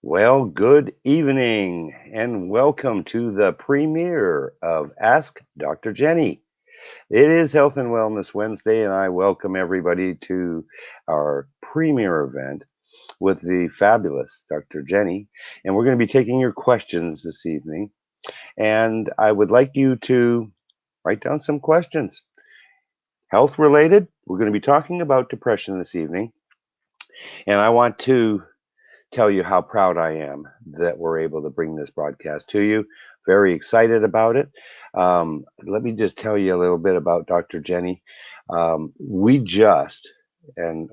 Well, good evening and welcome to the premiere of Ask Dr. Jenny. It is Health and Wellness Wednesday, and I welcome everybody to our premiere event with the fabulous Dr. Jenny. And we're going to be taking your questions this evening. And I would like you to write down some questions. Health related, we're going to be talking about depression this evening. And I want to tell you how proud I am that we're able to bring this broadcast to you. Very excited about it. Let me just tell you a little bit about Dr. Jenny. And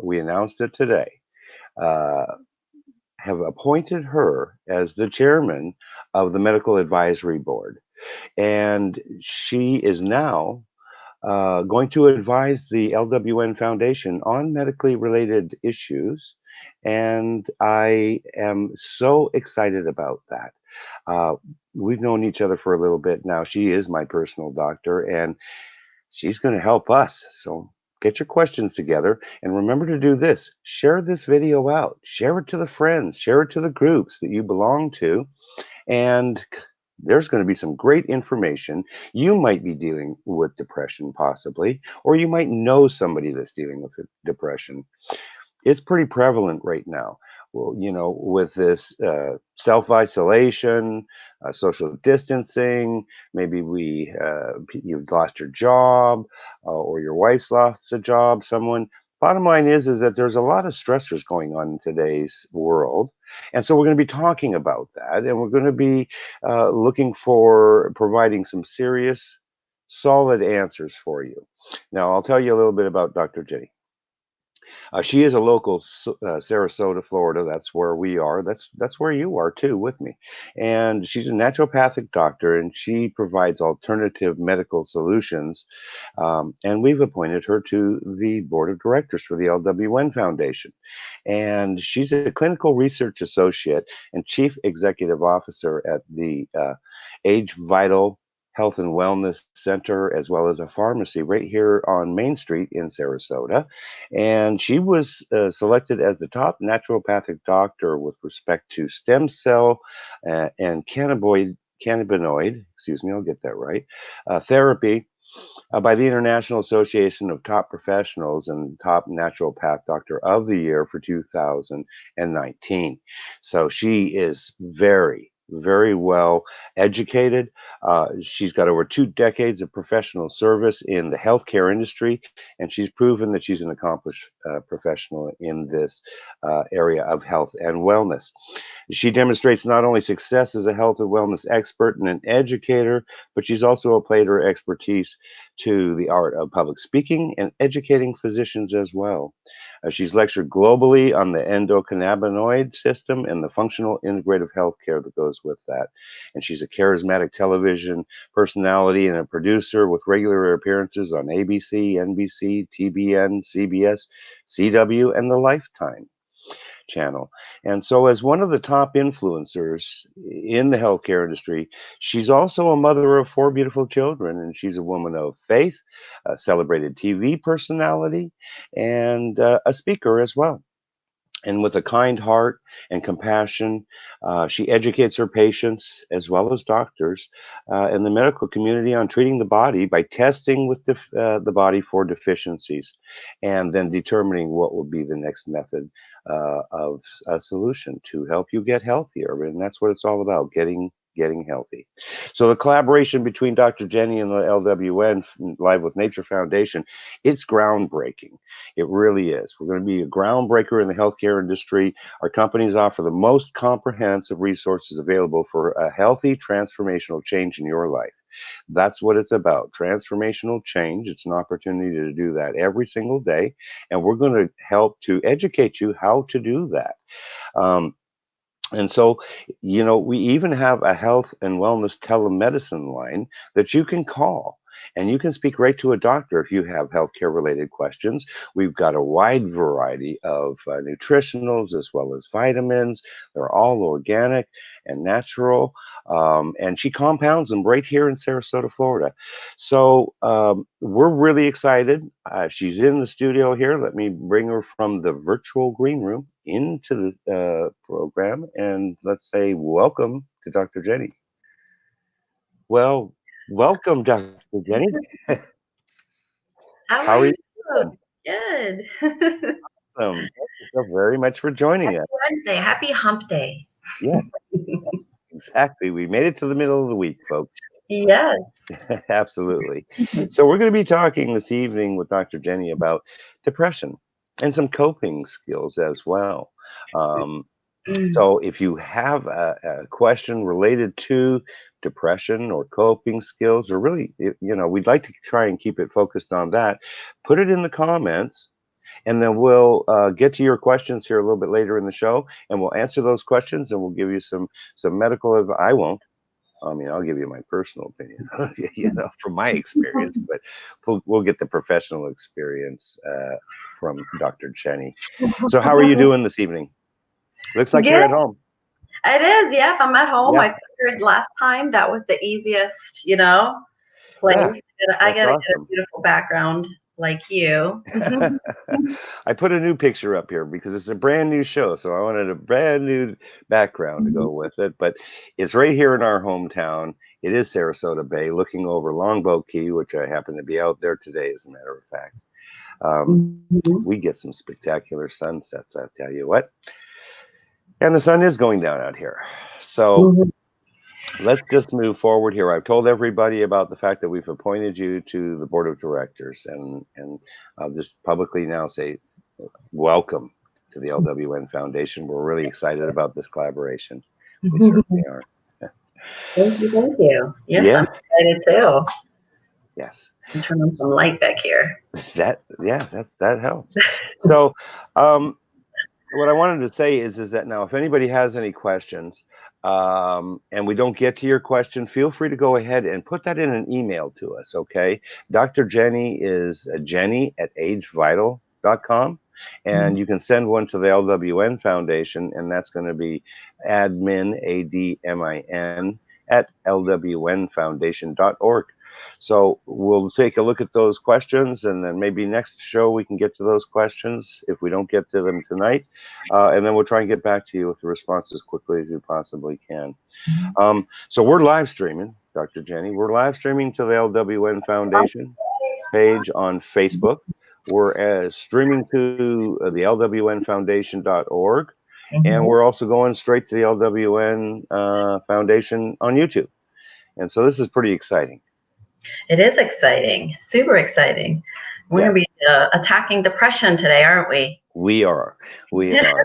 we announced it today, uh, have appointed her as the chairman of the Medical Advisory Board. And she is now going to advise the LWN Foundation on medically related issues. And I am so excited about that. Uh, we've known each other for a little bit now. She is my personal doctor, and she's going to help us. So get your questions together. And remember to do this: share this video out, share it to the friends, share it to the groups that you belong to. And there's going to be some great information. You might be dealing with depression, possibly, or you might know somebody that's dealing with depression. It's pretty prevalent right now. Well, with this self isolation, social distancing, maybe you've lost your job, or your wife's lost a job. Someone. Bottom line is that there's a lot of stressors going on in today's world, and so we're going to be talking about that, and we're going to be looking for providing some serious, solid answers for you. Now, I'll tell you a little bit about Dr. Jenny. She is a local, Sarasota, Florida. That's where we are. That's where you are too, with me. And she's a naturopathic doctor, and she provides alternative medical solutions. And we've appointed her to the board of directors for the LWN Foundation. And she's a clinical research associate and chief executive officer at the Age Vital Health and Wellness Center, as well as a pharmacy right here on Main Street in Sarasota. And she was selected as the top naturopathic doctor with respect to stem cell and cannabinoid, excuse me, I'll get that right, therapy by the International Association of Top Professionals and Top Naturopath Doctor of the Year for 2019. So she is very, very well educated. She's got over 2 decades of professional service in the healthcare industry, and she's proven that she's an accomplished professional in this area of health and wellness. She demonstrates not only success as a health and wellness expert and an educator, but she's also applied her expertise to the art of public speaking and educating physicians as well. She's lectured globally on the endocannabinoid system and the functional integrative healthcare that goes with that. And she's a charismatic television personality and a producer with regular appearances on ABC, NBC, TBN, CBS, CW, and the Lifetime channel. And so, as one of the top influencers in the healthcare industry, she's also a mother of four beautiful children, and she's a woman of faith, a celebrated TV personality, and a speaker as well. And with a kind heart and compassion, she educates her patients as well as doctors in the medical community on treating the body by testing with the body for deficiencies and then determining what will be the next method of a solution to help you get healthier. And that's what it's all about, getting healthy. So the collaboration between Dr. Jenny and the LWN Live with Nature Foundation, it's groundbreaking. It really is. We're going to be a groundbreaker in the healthcare industry. Our companies offer the most comprehensive resources available for a healthy transformational change in your life. That's what it's about, transformational change. It's an opportunity to do that every single day. And we're going to help to educate you how to do that. Um, and so, we even have a health and wellness telemedicine line that you can call. and you can speak right to a doctor if you have healthcare related questions. We've got a wide variety of nutritionals as well as vitamins. They're all organic and natural, and she compounds them right here in Sarasota, Florida. So we're really excited. She's in the studio here. Let me bring her from the virtual green room into the program, and let's say welcome to Dr. Jenny. Well, welcome, Dr. Jenny. How How are are you you doing? doing? Good. Thank you so very much for joining Happy us. Wednesday. Happy hump day. Yeah, exactly. We made it to the middle of the week, folks. Yes. Absolutely. So we're going to be talking this evening with Dr. Jenny about depression and some coping skills as well. Um, Mm. so if you have a question related to depression or coping skills, or really, we'd like to try and keep it focused on that. Put it in the comments, and then we'll get to your questions here a little bit later in the show, and we'll answer those questions, and we'll give you some medical advice. I won't. I mean, I'll give you my personal opinion, from my experience, but we'll get the professional experience from Dr. Jenny. So, how are you doing this evening? Looks like you're Good. at home. It is. Yep. I'm at home. Yeah, I figured last time that was the easiest, place. yeah, I that's gotta get a awesome. beautiful background like you. I put a new picture up here because it's a brand new show, so I wanted a brand new background to go with it. But it's right here in our hometown. It is Sarasota Bay, looking over Longboat Key, which I happen to be out there today, as a matter of fact. Um, Mhm. we get some spectacular sunsets, I tell you what. And the sun is going down out here. So Mhm. let's just move forward here. I've told everybody about the fact that we've appointed you to the board of directors, and I'll just publicly now say welcome to the LWN Foundation. We're really excited about this collaboration. We certainly are. Thank you. Thank you. Yes, Yeah, I'm excited too. yes. I'm turning on some light back here. That helps. So, um, what I wanted to say is that now, if anybody has any questions, and we don't get to your question, feel free to go ahead and put that in an email to us, okay? Dr. Jenny is jenny@agevital.com, and you can send one to the LWN Foundation, and that's going to be admin, ADMIN, at lwnfoundation.org. So we'll take a look at those questions, and then maybe next show we can get to those questions if we don't get to them tonight. And then we'll try and get back to you with the response as quickly as we possibly can. So we're live streaming, Dr. Jenny. We're live streaming to the LWN Foundation page on Facebook. We're streaming to the lwnfoundation.org. And Mhm. we're also going straight to the LWN Foundation on YouTube. And so this is pretty exciting. It is exciting, super exciting. We're Yeah, going to be attacking depression today, aren't we? we are. We are.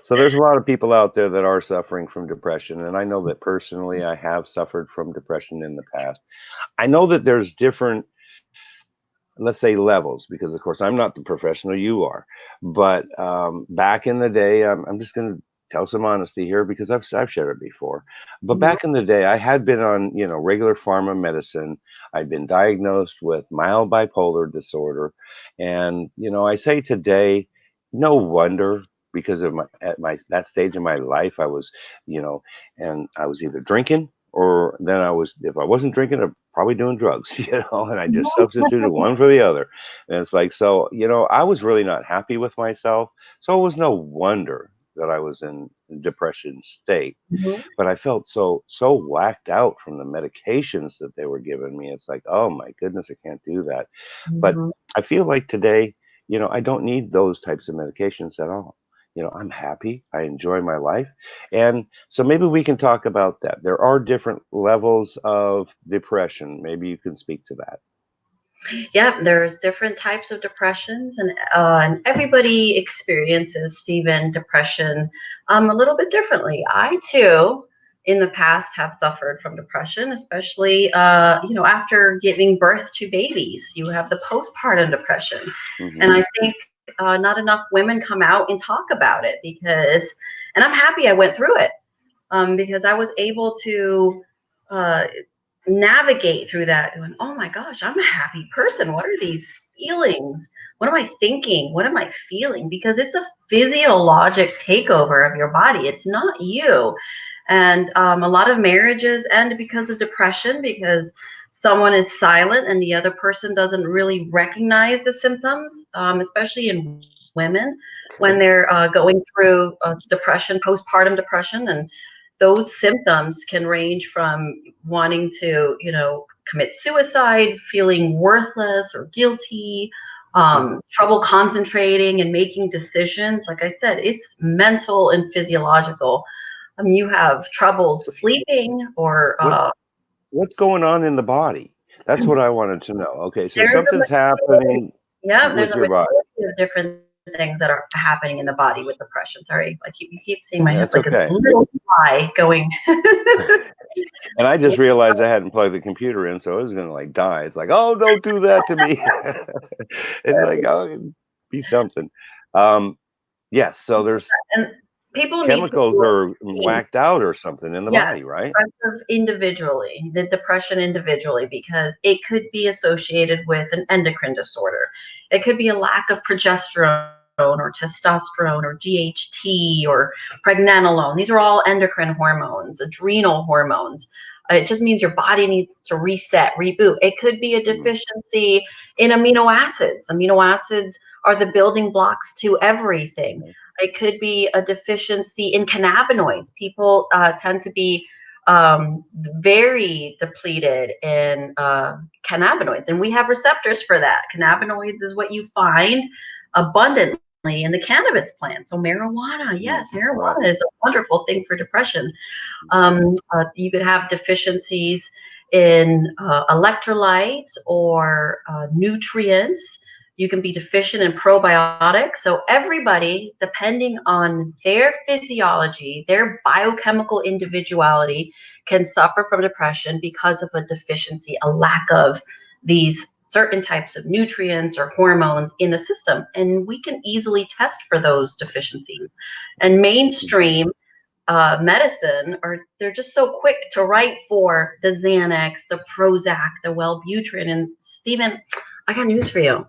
So there's a lot of people out there that are suffering from depression. And I know that personally I have suffered from depression in the past. I know that there's different, let's say, levels, because of course I'm not the professional, you are. But back in the day, I'm just going to tell some honesty here because I've shared it before. But Mhm. back in the day, I had been on regular pharma medicine. I'd been diagnosed with mild bipolar disorder, and I say today, no wonder, because of my at my that stage in my life, I was, and I was either drinking, or then I was, if I wasn't drinking, I'm probably doing drugs, and I just substituted one for the other. And it's like, so, I was really not happy with myself. So it was no wonder that I was in depression state. Mhm. But I felt so whacked out from the medications that they were giving me. It's like, oh my goodness, I can't do that. But Mhm. I feel like today, I don't need those types of medications at all. I'm happy. I enjoy my life. And so maybe we can talk about that. There are different levels of depression. Maybe you can speak to that. Yeah, there's different types of depressions, and everybody experiences, Stephen, depression a little bit differently. I too, in the past, have suffered from depression, especially after giving birth to babies. You have the postpartum depression, and Hmm. I think not enough women come out and talk about it and I'm happy I went through it because I was able to. Uh, navigate through that going, oh my gosh, I'm a happy person. What are these feelings? What am I thinking? What am I feeling? Because it's a physiologic takeover of your body. It's not you. And a lot of marriages end because of depression, because someone is silent and the other person doesn't really recognize the symptoms, especially in women when Okay. they're going through depression, postpartum depression. And those symptoms can range from wanting to, commit suicide, feeling worthless or guilty, Mm. trouble concentrating and making decisions. Like I said, it's mental and physiological. You have trouble sleeping, or What what's going on in the body? That's what I wanted to know. Okay, so there's a something's majority, happening yeah, there's with a your body. majority of different things that are happening in the body with depression. Sorry, you keep seeing my head That's like a okay. little fly going. And I just realized I hadn't plugged the computer in, so I was gonna like die. It's like, oh, don't do that to me. It's like, oh, it'd be something. Um, yes, so there's And people need to chemicals do are it. whacked out or something in the Yeah, body, right? depressive individually, the depression individually, because it could be associated with an endocrine disorder. It could be a lack of progesterone or testosterone or GHT or pregnenolone. These are all endocrine hormones, adrenal hormones. It just means your body needs to reset, reboot. It could be a Mm, deficiency in amino acids. Amino acids are the building blocks to everything. okay. It could be a deficiency in cannabinoids. People tend to be very depleted in cannabinoids, and we have receptors for that. Cannabinoids is what you find abundantly in the cannabis plant. So marijuana, Mm, yes, right. marijuana is a wonderful thing for depression. You could have deficiencies in electrolytes or nutrients. You can be deficient in probiotics. So, everybody, depending on their physiology, their biochemical individuality, can suffer from depression because of a deficiency, a lack of these certain types of nutrients or hormones in the system. And we can easily test for those deficiencies. And mainstream medicine, or they're just so quick to write for the Xanax, the Prozac, the Wellbutrin. And Stephen, I got news for you.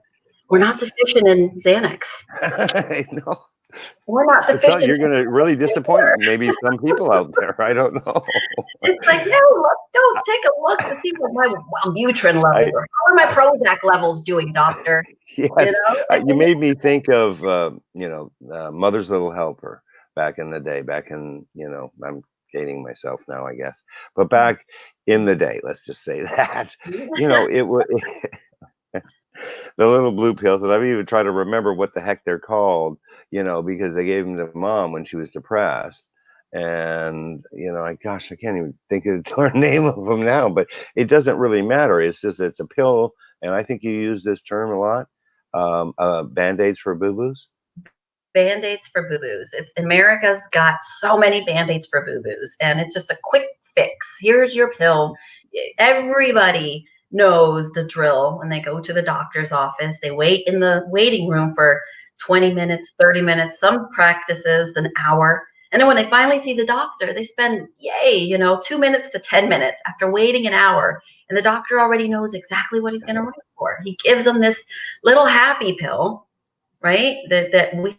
We're not What? deficient in Xanax. I know. We're not So deficient you're in gonna really disappoint maybe some people out there. I don't know. it's like, no, let's go take a look to see what my Wellbutrin levels I are. How are my Prozac levels doing, doctor? You yes, know? you made me think of, Mother's Little Helper back in the day, back in, I'm dating myself now, I guess, but back in the day, let's just say that, it was the little blue pills, and I've even tried to remember what the heck they're called, because they gave them to mom when she was depressed. And, gosh, I can't even think of the darn name of them now, but it doesn't really matter. It's just it's a pill, and I think you use this term a lot. Band-aids for boo-boos. Band-aids for boo-boos. It's America's got so many band-aids for boo-boos, and it's just a quick fix. Here's your pill. Everybody knows the drill. When they go to the doctor's office, they wait in the waiting room for 20 minutes, 30 minutes, some practices an hour. And then when they finally see the doctor, they spend, 2 minutes to 10 minutes after waiting an hour. And the doctor already knows exactly what he's going to write for. He gives them this little happy pill, right? That we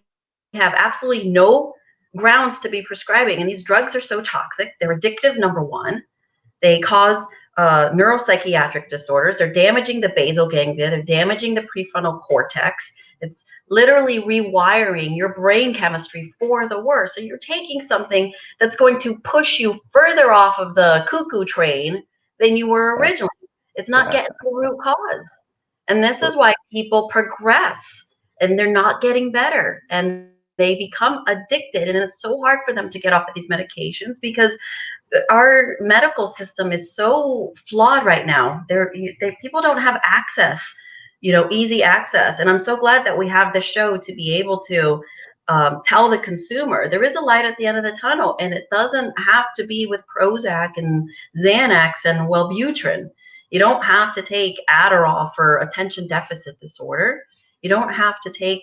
have absolutely no grounds to be prescribing. And these drugs are so toxic. They're addictive, number one. They cause neuropsychiatric disorders. They're damaging the basal ganglia. They're damaging the prefrontal cortex. It's literally rewiring your brain chemistry for the worse. So you're taking something that's going to push you further off of the cuckoo train than you were Yeah, originally. It's not yeah. getting to the root cause. And this is Well, why people progress and they're not getting better. And they become addicted. And it's so hard for them to get off of these medications because our medical system is so flawed right now. People don't have access, easy access. And I'm so glad that we have the show to be able to tell the consumer there is a light at the end of the tunnel, and it doesn't have to be with Prozac and Xanax and Wellbutrin. You don't have to take Adderall for attention deficit disorder. You don't have to take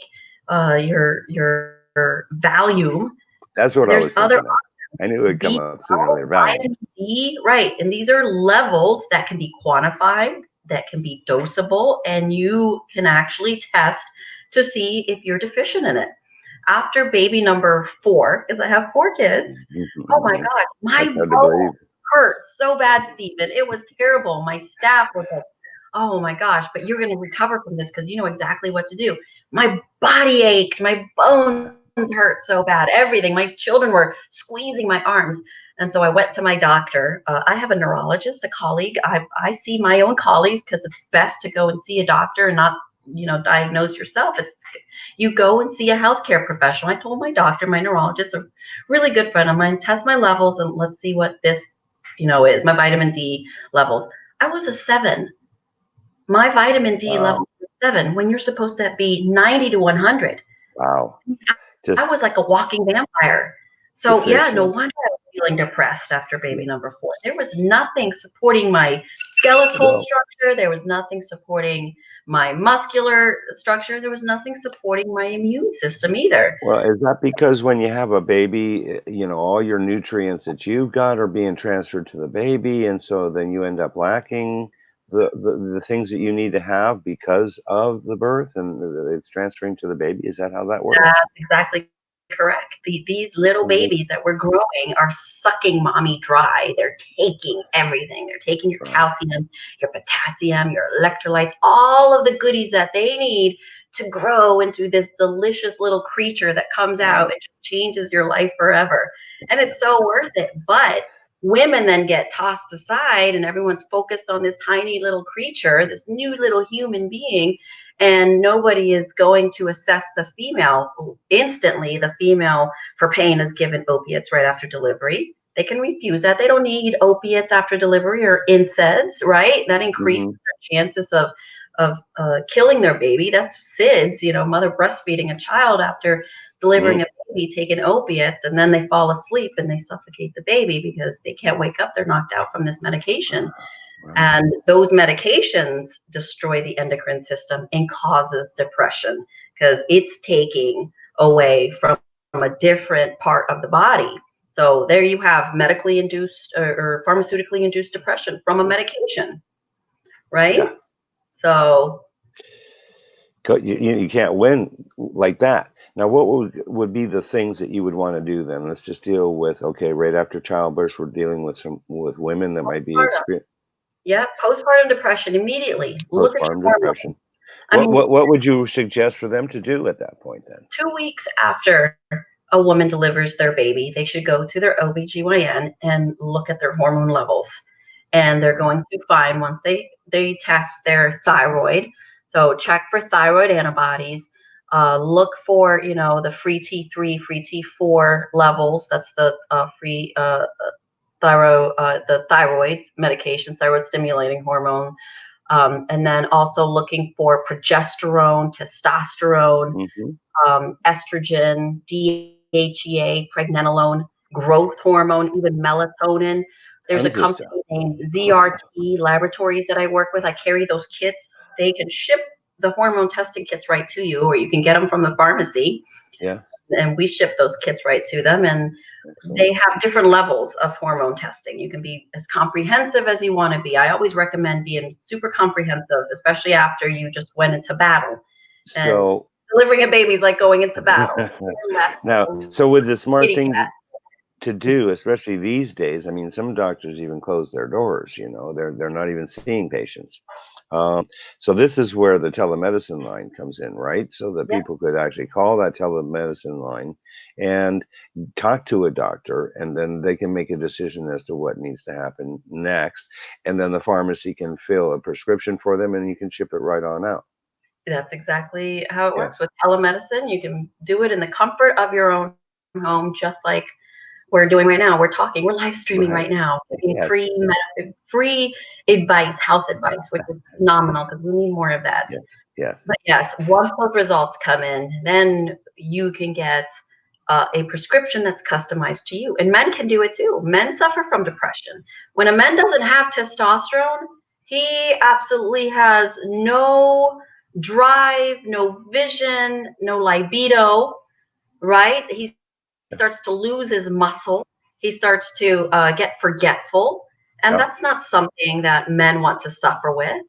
your Valium. that's what I There's was other thinking of. I knew it would come up sooner or later. Valium. Vitamin D, right? And these are levels that can be quantified, that can be dosable, and you can actually test to see if you're deficient in it. After baby number 4, because I have 4 kids, oh my Mhm. God, my That's hard to bone believe. hurt so bad, Stephen. It was terrible. My staff was like, oh my gosh, but you're going to recover from this because you know exactly what to do. My body ached, my bones hurt so bad, everything. My children were squeezing my arms. And so I went to my doctor. I have a neurologist, a colleague. I see my own colleagues because it's best to go and see a doctor and not, diagnose yourself. It's you go and see a healthcare professional. I told my doctor, my neurologist, a really good friend of mine, test my levels and let's see what this, is my vitamin D levels. I was a 7. My vitamin D level Wow. was 7 when you're supposed to be 90 to 100. Wow. I Just was like a walking vampire. So yeah, no deficient. wonder I was feeling depressed after baby number 4. There was nothing supporting my skeletal Well, structure. There was nothing supporting my muscular structure. There was nothing supporting my immune system either. well, is that because when you have a baby, all your nutrients that you've got are being transferred to the baby, and so then you end up lacking the things that you need to have because of the birth, and it's transferring to the baby? Is that how that works? That's exactly correct. These little Mhm. babies that we're growing are sucking mommy dry. They're taking everything. They're taking your Right. calcium, your potassium, your electrolytes, all of the goodies that they need to grow into this delicious little creature that comes out Right. and just changes your life forever. And it's so worth it. But women then get tossed aside and everyone's focused on this tiny little creature, this new little human being, and nobody is going to assess the female instantly. The female for pain is given opiates right after delivery. They can refuse that. They don't need opiates after delivery or NSAIDs, right? That increases Mhm. their chances of killing their baby. That's SIDS, mother breastfeeding a child after delivering Mm. a baby, taking opiates, and then they fall asleep and they suffocate the baby because they can't wake up. They're knocked out from this medication. Right. And those medications destroy the endocrine system and causes depression because it's taking away from a different part of the body. So there you have medically induced or pharmaceutically induced depression from a medication, right? Yeah. So You can't win like that. Now, what would be the things that you would wanna do then? Let's just deal with, okay, right after childbirth, we're dealing with women that might be postpartum, yeah, postpartum depression immediately. Look at your postpartum hormones. depression. I What mean, what what would you suggest for them to do at that point then? 2 weeks after a woman delivers their baby, they should go to their OBGYN and look at their hormone levels. And they're Right. going to find once they test their thyroid. So check for thyroid antibodies. Look for the free T3, free T4 levels. That's the free the thyroid medications, thyroid stimulating hormone, and then also looking for progesterone, testosterone, Mhm. estrogen, DHEA, pregnenolone, growth hormone, even melatonin. There's a Tons of company stuff. named ZRT Laboratories that I work with. I carry those kits. They can ship the hormone testing kits right to you, or you can get them from the pharmacy, Yeah, and we ship those kits right to them. And excellent. they have different levels of hormone testing. You can be as comprehensive as you want to be. I always recommend being super comprehensive, especially after you just went into battle. And So delivering a baby is like going into battle. You're now, left so would the smart getting thing that. to do, especially these days, I mean, some doctors even close their doors, they're not even seeing patients. So this is where the telemedicine line comes in, right? So that Yeah, people could actually call that telemedicine line and talk to a doctor, and then they can make a decision as to what needs to happen next. And then the pharmacy can fill a prescription for them and you can ship it right on out. that's exactly how it Yeah. works with telemedicine. You can do it in the comfort of your own home, just like we're doing right now. We're talking, we're live streaming Right. right now, giving Yes. free advice, health advice, which is phenomenal because we need more of that. Yes. Yes. But yes, once those results come in, then you can get a prescription that's customized to you. And men can do it too. Men suffer from depression. When a man doesn't have testosterone, he absolutely has no drive, no vision, no libido, right? He starts to lose his muscle. He starts to get forgetful, and Yep. that's not something that men want to suffer with.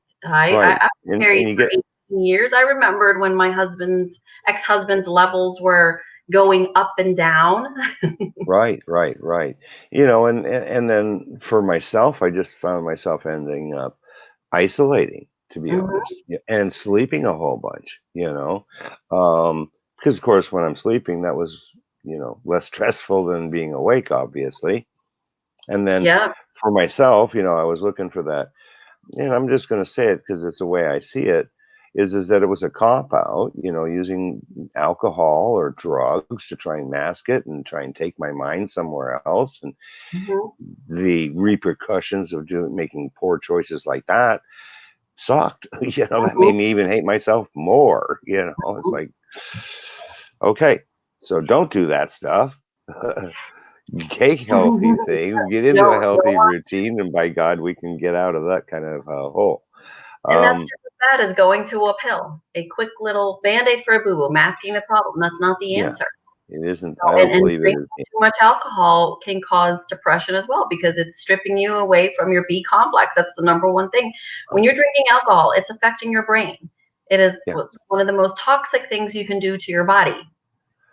Right. I was married And you for get 18 years. I remembered when my ex-husband's levels were going up and down. right, right, right. And then for myself, I just found myself ending up isolating, to be Mhm. honest, and sleeping a whole bunch, because of course when I'm sleeping, that was, less stressful than being awake, obviously. And then Yeah. for myself, I was looking for that, and I'm just going to say it because it's the way I see it. Is that it was a cop out, using alcohol or drugs to try and mask it and try and take my mind somewhere else, and Mhm. the repercussions of making poor choices like that sucked. That Mhm. made me even hate myself more. It's like, okay, so don't do that stuff. Take healthy Mhm. things, get into a Don't healthy routine, and by God, we can get out of that kind of hole. and that's Um, just as bad as going to a pill. A quick little Band-Aid for a boo-boo, masking the problem. That's not the yeah, answer. it isn't. So, I and don't believe it drinking is. too much alcohol can cause depression as well because it's stripping you away from your B complex. That's the number one thing. When Oh, you're drinking alcohol, it's affecting your brain. It is yeah, one of the most toxic things you can do to your body.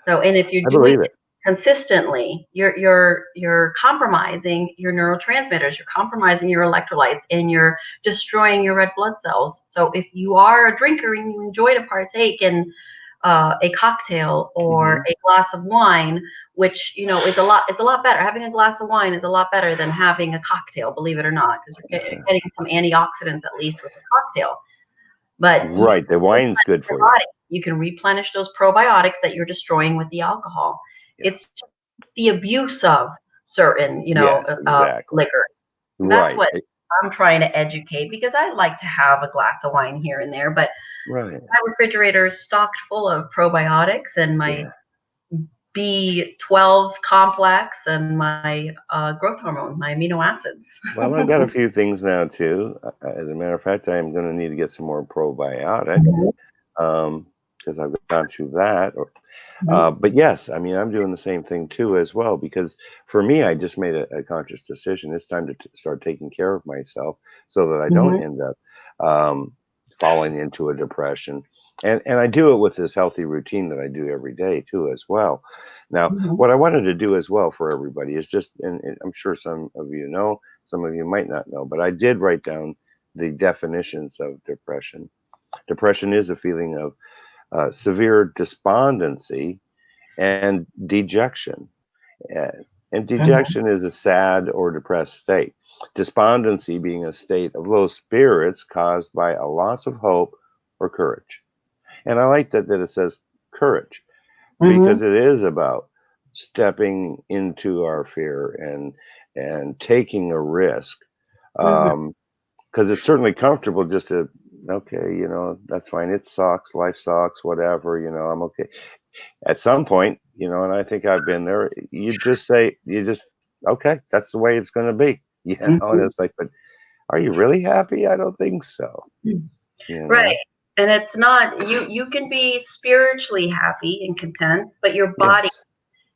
So, and if you're I doing believe it it. consistently, you're compromising your neurotransmitters, you're compromising your electrolytes, and you're destroying your red blood cells. So, if you are a drinker and you enjoy to partake in a cocktail or Hmm. a glass of wine, which is a lot better. Having a glass of wine is a lot better than having a cocktail, believe it or not, because you're getting some antioxidants at least with a cocktail. But you Right, the can wine's replenish good your for you. body. You can replenish those probiotics that you're destroying with the alcohol. Yeah. It's just the abuse of certain, Yes, exactly. liquor. That's Right. what I'm trying to educate because I like to have a glass of wine here and there, but Right. my refrigerator is stocked full of probiotics and my Yeah. B12 complex and my growth hormone, my amino acids. Well, I've got a few things now too. As a matter of fact, I am going to need to get some more probiotic, Mhm, because I've gone through that. mhm, But yes, I mean, I'm doing the same thing too as well, because for me, I just made a conscious decision. It's time to start taking care of myself so that I don't mhm, end up um, falling into a depression. And I do it with this healthy routine that I do every day too as well. Now, mhm, what I wanted to do as well for everybody is just, and I'm sure some of you know, some of you might not know, but I did write down the definitions of depression. Depression is a feeling of severe despondency and dejection. And mhm, dejection is a sad or depressed state. Despondency being a state of low spirits caused by a loss of hope or courage. And I like that it says courage, because mhm, it is about stepping into our fear and taking a risk. mhm. Um, because it's certainly comfortable just to, okay, that's fine. It sucks. Life sucks. Whatever. I'm okay at some point, and I think I've been there. You just, okay, that's the way it's going to be, and Mhm. it's like, but are you really happy? I don't think so, you Right. know? And it's not you can be spiritually happy and content, but your body Yes,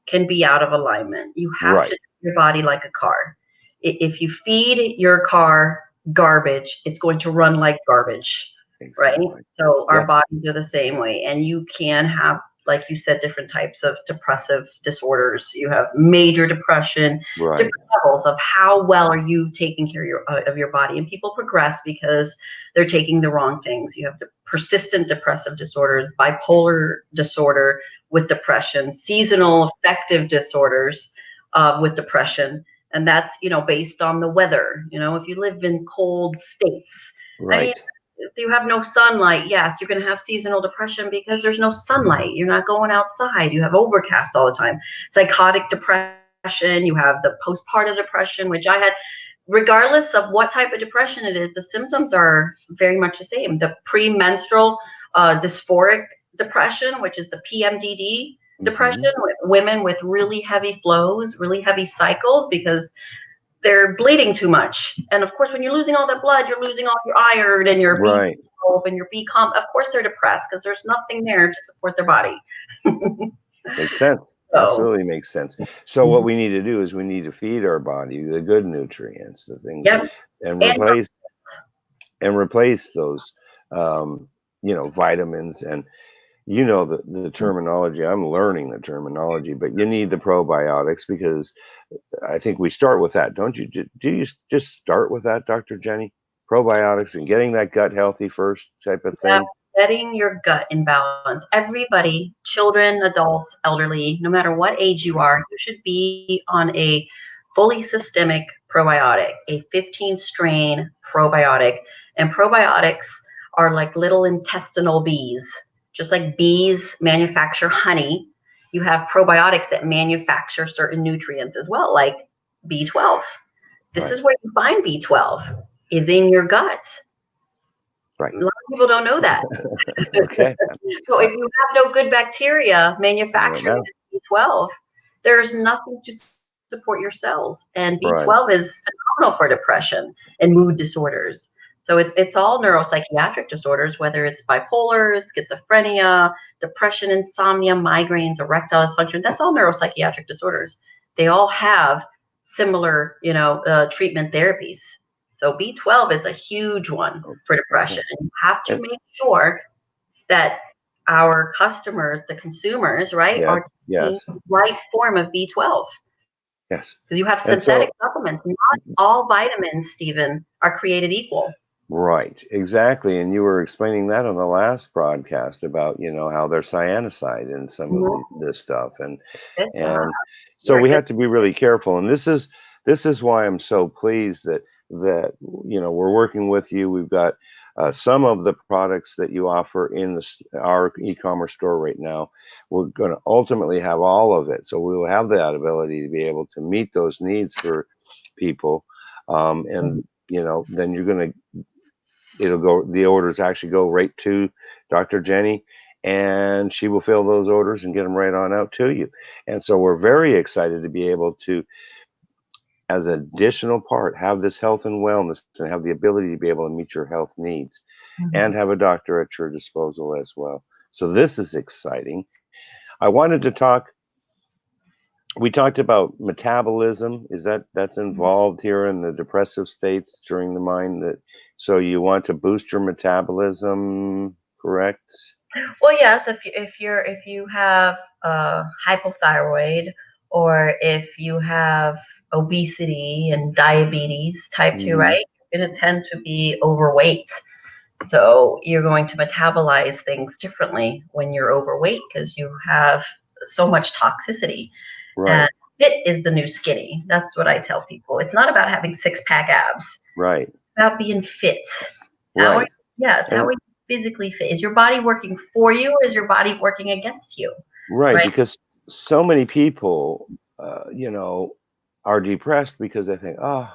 can be out of alignment. You have to right, treat your body like a car. If you feed your car garbage, it's going to run like garbage, right? exactly. So our Yeah, bodies are the same way. And you can have, like you said, different types of depressive disorders. You have major depression, right, different levels of how well are you taking care of your body. And people progress because they're taking the wrong things. You have the persistent depressive disorders, bipolar disorder, with depression, seasonal affective disorders with depression. And that's, based on the weather. If you live in cold states, I mean, right, if you have no sunlight, yes, you're going to have seasonal depression because there's no sunlight. You're not going outside. You have overcast all the time. Psychotic depression, you have the postpartum depression, which I had. Regardless of what type of depression it is, the symptoms are very much the same. The premenstrual dysphoric depression, which is the PMDD depression, hmm, with women with really heavy flows, really heavy cycles because they're bleeding too much. And of course, when you're losing all that blood, you're losing all your iron and your right. B12 and your B comp. Of course, they're depressed because there's nothing there to support their body. Makes sense. So, absolutely makes sense. So what mhm. we need to do is we need to feed our body the good nutrients, the things, Yep. and And replace those, um, vitamins. And the terminology. I'm learning the terminology, but you need the probiotics because I think we start with that, don't you? Do you just start with that, Dr. Jenny? Probiotics and getting that gut healthy first, type of yeah, thing. getting your gut in balance. Everybody, children, adults, elderly, no matter what age you are, you should be on a fully systemic probiotic, a 15 strain probiotic. And probiotics are like little intestinal bees. Just like bees manufacture honey, you have probiotics that manufacture certain nutrients as well, like B12. This Right, is where you find B12 is in your gut. right. A lot of people don't know that. Okay. So Uh, if you have no good bacteria I don't manufacturing know. this B12, there's nothing to support your cells. And Right. B12 is phenomenal for depression and mood disorders. So it's all neuropsychiatric disorders, whether it's bipolar, schizophrenia, depression, insomnia, migraines, erectile dysfunction. That's all neuropsychiatric disorders. They all have similar, treatment therapies. So B12 is a huge one Oh, for okay. depression. And you have to And make sure that our customers, the consumers, right, yeah, are taking yes, the right form of B12 yes. because you have And synthetic so, supplements. Not all vitamins, Stephen, are created equal. right, exactly. And you were explaining that on the last broadcast about, how there's cyanide in some of Mhm. this stuff. And Good job. And so You're a we good. have to be really careful. And this is why I'm so pleased that we're working with you. We've got some of the products that you offer in our e-commerce store right now. We're going to ultimately have all of it, so we will have that ability to be able to meet those needs for people. And then the orders actually go right to Dr. Jenny, and she will fill those orders and get them right on out to you. And so we're very excited to be able to, as an additional part, have this health and wellness and have the ability to be able to meet your health needs and Mhm. have a doctor at your disposal as well. So this is exciting. I wanted to talk We talked about metabolism. That's involved here in the depressive states during the mind that so you want to boost your metabolism, correct? Well, yes, if you have hypothyroid or if you have obesity and diabetes type 2, Mhm. right? You're going to tend to be overweight. So you're going to metabolize things differently when you're overweight because you have so much toxicity. And Right, fit is the new skinny. That's what I tell people. It's not about having six pack abs. It's right, about being fit. How are right, yes, how and are you physically fit? Is your body working for you or is your body working against you? right, Right? because so many people, are depressed because they think, "Oh,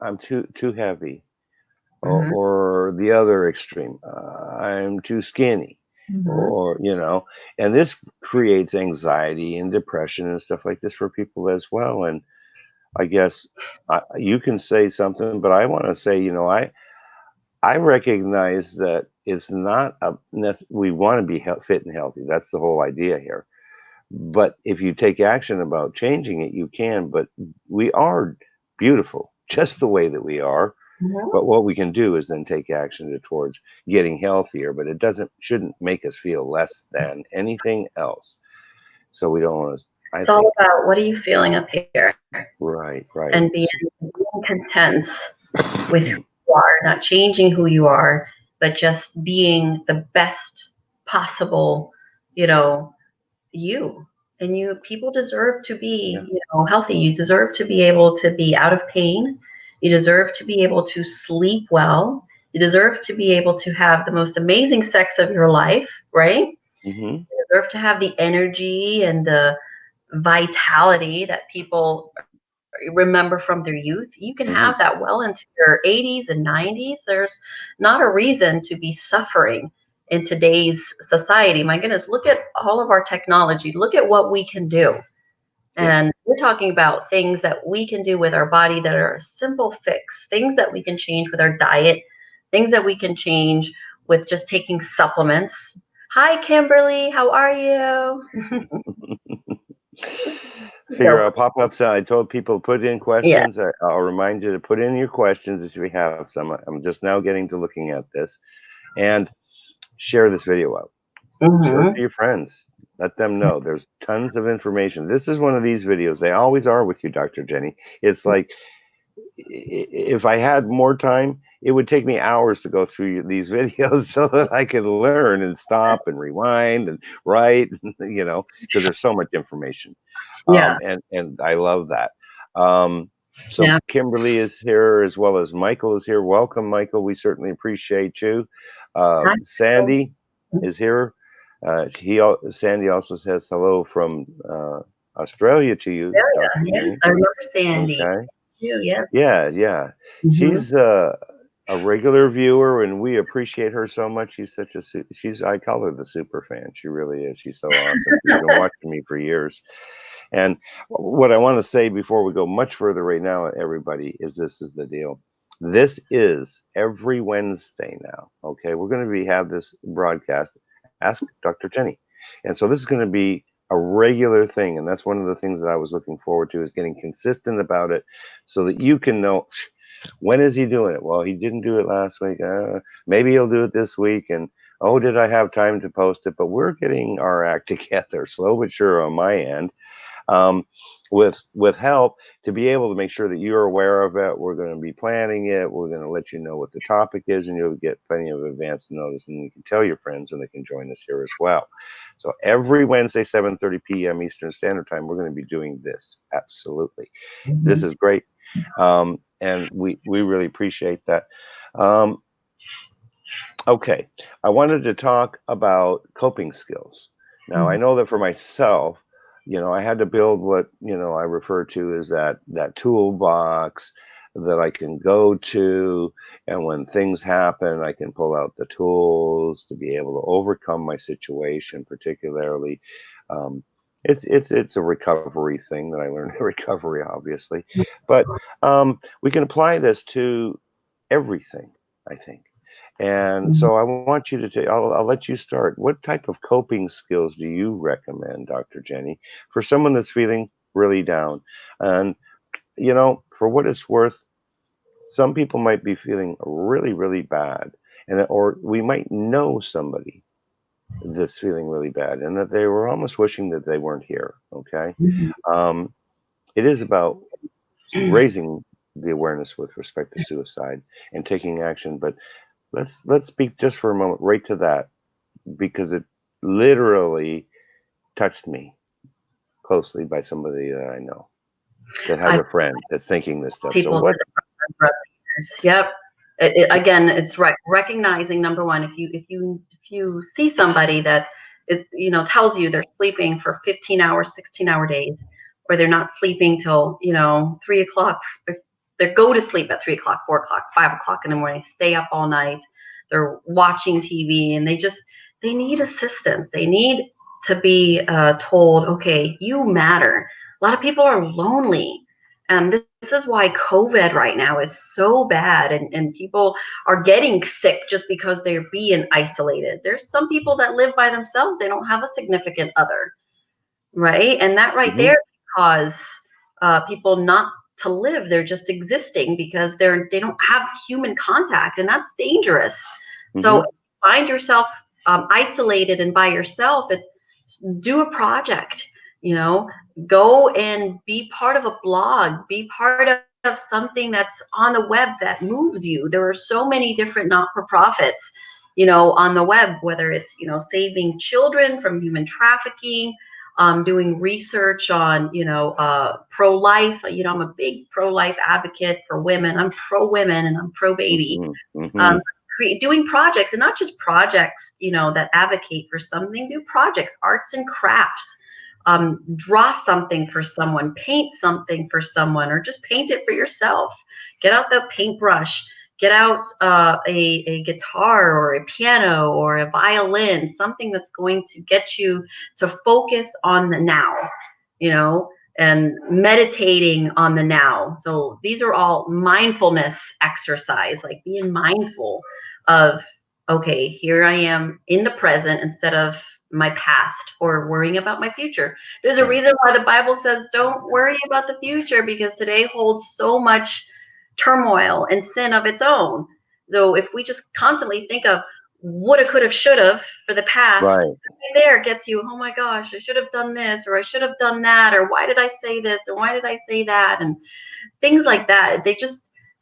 I'm too heavy," Mhm, or the other extreme, I'm too skinny, mhm. or and this creates anxiety and depression and stuff like this for people as well. And I guess you can say something, but I want to say, I recognize that it's not we want to be fit and healthy. That's the whole idea here. But if you take action about changing it, you can. But we are beautiful just the way that we are. Mhm. But what we can do is then take action towards getting healthier. But it shouldn't make us feel less than anything else. So we don't want to. I It's all think about what are you feeling up here right, right. and being content with who you are, not changing who you are, but just being the best possible, you know, you. And people deserve to Yeah. be, healthy. You deserve to be able to be out of pain. You deserve to be able to sleep well. You deserve to be able to have the most amazing sex of your life, right? Hmm. You deserve to have the energy and the vitality that people remember from their youth. You can Hmm. have that well into your 80s and 90s. There's not a reason to be suffering in today's society. My goodness, look at all of our technology. Look at what we can do. Yeah. And we're talking about things that we can do with our body that are a simple fix, things that we can change with our diet, things that we can change with just taking supplements. Hi, Kimberly. How are you? Figure So, out pop-ups. I told people put in yeah. questions. I'll remind you to put in your questions if we have some. I'm just now getting to looking at this, and share this video out. Share it Hmm. to your friends. Let them know there's tons of information. This is one of these videos. They always are with you, Dr. Jenny. It's like if I had more time, it would take me hours to go through these videos so that I could learn and stop and rewind and write, because there's so much information. Yeah. And I love that. Um, so Yeah. Kimberly is here as well as Michael is here. Welcome, Michael. We certainly appreciate you. Hi. Sandy is here. Sandy also says hello from Australia to you, Dr. Yes, Jenny. I remember Sandy. Okay. Yeah. Yeah, yeah. Hmm. She's a regular viewer, and we appreciate her so much. She's such a I call her the super fan. She really is. She's so awesome. She's been watching me for years. And what I want to say before we go much further right now, everybody, is this is the deal. This is every Wednesday now. Okay, we're going to have this broadcast. Ask Dr. Jenny, and so this is going to be a regular thing, and that's one of the things that I was looking forward to is getting consistent about it, so that you can know when is he doing it. Well, he didn't do it last week. Maybe he'll do it this week, and oh, did I have time to post it? But we're getting our act together, slow but sure on my end, um, with help to be able to make sure that you're aware of it. We're going to be planning it. We're going to let you know what the topic is, and you'll get plenty of advance notice, and you can tell your friends, and they can join us here as well. So every Wednesday, 7:30 p.m. Eastern Standard Time, we're going to be doing this. Absolutely, this is great, and we really appreciate that. Um, okay, I wanted to talk about coping skills. Now, I know that for myself, I had to build what, I refer to as that toolbox that I can go to, and when things happen, I can pull out the tools to be able to overcome my situation, particularly. Um, it's a recovery thing that I learned in recovery, obviously, but we can apply this to everything, I think. And Mhm. so I want you to take, I'll let you start. What type of coping skills do you recommend, Dr. Jenny, for someone that's feeling really down? And, for what it's worth, some people might be feeling really, really bad. Or we might know somebody that's feeling really bad and that they were almost wishing that they weren't here. Okay. Mhm. Um, it is about raising the awareness with respect to suicide and taking action. But let's speak just for a moment right to that, because it literally touched me closely by somebody that I know that has I a friend that's thinking this stuff. So people what? for others. Yep. So, Again, it's right. Recognizing number one, if you see somebody that is tells you they're sleeping for 15 hours, 16-hour days, or they're not sleeping till 3 o'clock. If they go to sleep at 3 o'clock, 4 o'clock, 5 o'clock in the morning, stay up all night. They're watching TV, and they need assistance. They need to be told, okay, you matter. A lot of people are lonely, and this is why COVID right now is so bad, and people are getting sick just because they're being isolated. There's some people that live by themselves, they don't have a significant other, right? And that right mhm, there cause people not to live. They're just existing because they don't have human contact, and that's dangerous. So mhm, find yourself isolated and by yourself. It's do a project, you know, go and be part of a blog, be part of something that's on the web that moves you. There are so many different not-for-profits, on the web, whether it's, saving children from human trafficking, doing research on, pro-life. I'm a big pro-life advocate for women. I'm pro-women and I'm pro-baby. mhm, Um, mhm, doing projects, and not just projects, that advocate for something. Do projects, arts and crafts. Draw something for someone, paint something for someone, or just paint it for yourself. Get out the paintbrush. Get out a guitar or a piano or a violin, something that's going to get you to focus on the now, you know, and meditating on the now. So these are all mindfulness exercise, like being mindful of, okay, here I am in the present instead of my past or worrying about my future. There's a Right. reason why the Bible says don't worry about the future, because today holds so much turmoil and sin of its own. So if we just constantly think of woulda, coulda, shoulda for the past, Right. right there gets you, oh my gosh, I should have done this, or I should have done that, or why did I say this, and why did I say that, and things like that. They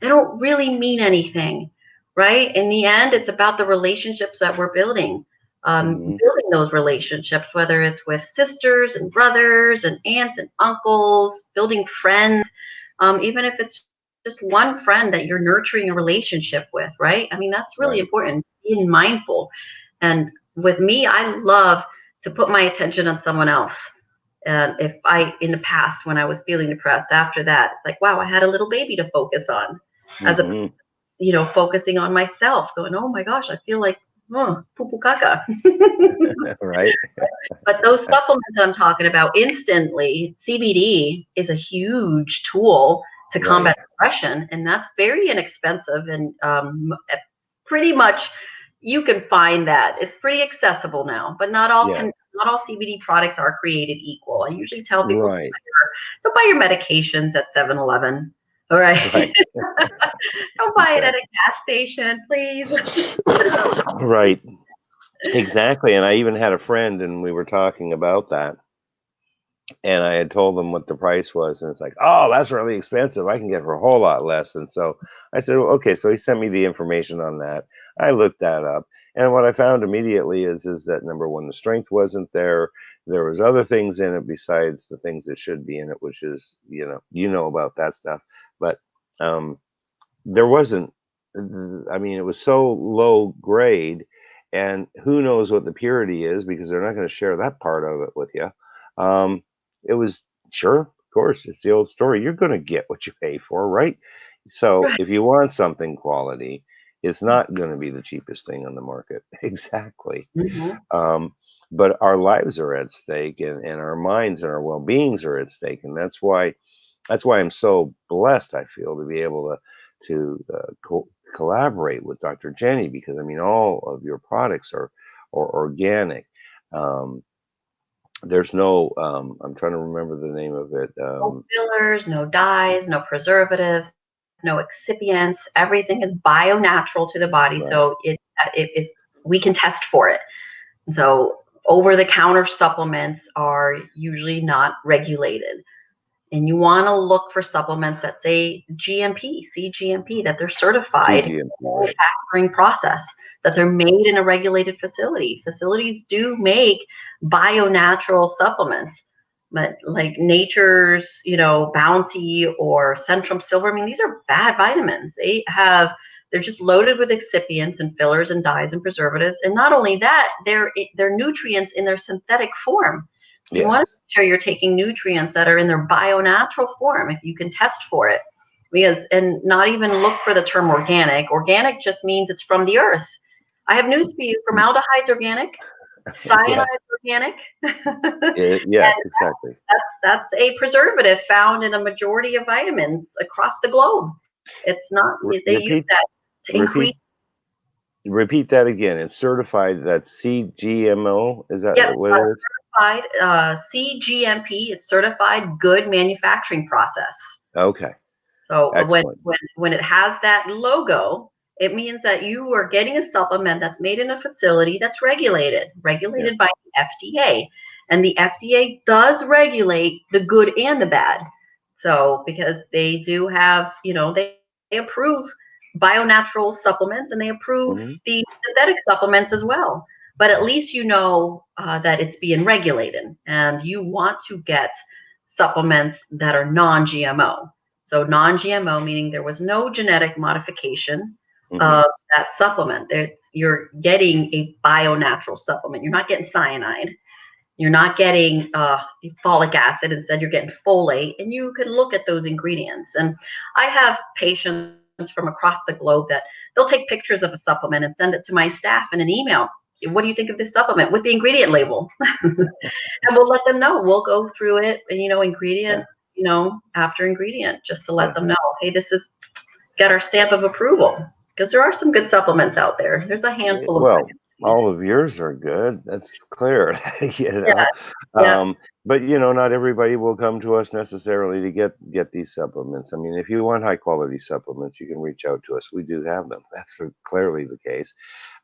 don't really mean anything, right? In the end, it's about the relationships that we're building. Hmm. Building those relationships, whether it's with sisters and brothers and aunts and uncles, building friends, even if it's just one friend that you're nurturing a relationship with, right? I mean, that's really Right. important, being mindful. And with me, I love to put my attention on someone else. And if I, in the past, when I was feeling depressed, after that, it's like, wow, I had a little baby to focus on, as a, Hmm. focusing on myself, going, oh my gosh, I feel like, oh, poo poo caca. Right. But those supplements that I'm talking about, instantly, CBD is a huge tool to Right. combat depression, and that's very inexpensive, and pretty much you can find that. It's pretty accessible now, but Yes. not all CBD products are created equal. I usually tell people Right. don't buy your medications at 7-Eleven. All right. Right. Don't buy it at a Exactly. gas station, please. Right. Exactly. And I even had a friend, and we were talking about that. And I had told them what the price was, and it's like, "Oh, that's really expensive. I can get for a whole lot less." And so I said, well, "Okay." So he sent me the information on that. I looked that up, and what I found immediately is that number one, the strength wasn't there. There was other things in it besides the things that should be in it, which is about that stuff. But um, there wasn't. I mean, it was so low grade, and who knows what the purity is because they're not going to share that part of it with you. Um, it was sure, of course, it's the old story. You're going to get what you pay for, right? So Right. if you want something quality, it's not going to be the cheapest thing on the market. Exactly. Mhm. Um, but our lives are at stake, and our minds and our well-beings are at stake, and that's why I'm so blessed. I feel to be able to collaborate with Dr. Jenny because I mean all of your products are organic. Um, there's no I'm trying to remember the name of it. No fillers, no dyes, no preservatives, no excipients. Everything is bio natural to the body, Right. so if we can test for it. So over the counter supplements are usually not regulated. And you want to look for supplements that say GMP, CGMP, that they're certified in CGMP, the right? manufacturing process, that they're made in a regulated facility. Facilities do make bio-natural supplements, but like Nature's, Bounty or Centrum Silver, I mean, these are bad vitamins. They're just loaded with excipients and fillers and dyes and preservatives. And not only that, they're nutrients in their synthetic form. So you want to Yes. make sure you're taking nutrients that are in their bio-natural form if you can test for it. And not even look for the term organic. Organic just means it's from the earth. I have news for you. Formaldehyde's organic. Yes. Cyanide's organic. Yes. Exactly. That's a preservative found in a majority of vitamins across the globe. It's not, they use Repeat. that to increase. Repeat. Repeat that again. It's certified. That's CGMO. Is that Yep, what it is? certified CGMP. It's certified good manufacturing process. Okay. So when Excellent. when when it has that logo, it means that you are getting a supplement that's made in a facility that's Yeah. regulated by the FDA. And the FDA does regulate the good and the bad. So because they do have, they approve bio-natural supplements and they approve Hmm. the synthetic supplements as well. But at least that it's being regulated, and you want to get supplements that are non-GMO. So non-GMO meaning there was no genetic modification Hmm. of that supplement. You're getting a bio-natural supplement. You're not getting cyanide. You're not getting folic acid. Instead, you're getting folate. And you can look at those ingredients. And I have patients from across the globe that they'll take pictures of a supplement and send it to my staff in an email. What do you think of this supplement with the ingredient label? And we'll let them know. We'll go through it, and Yeah. ingredient, after ingredient, just to let Yeah. them know, hey, this is got our stamp of approval. Because there are some good supplements out there. There's a handful of Well, good. All of yours are good, that's clear, you Yeah, know? yeah, But, not everybody will come to us necessarily to get these supplements. I mean, if you want high quality supplements, you can reach out to us. We do have them. That's clearly the case.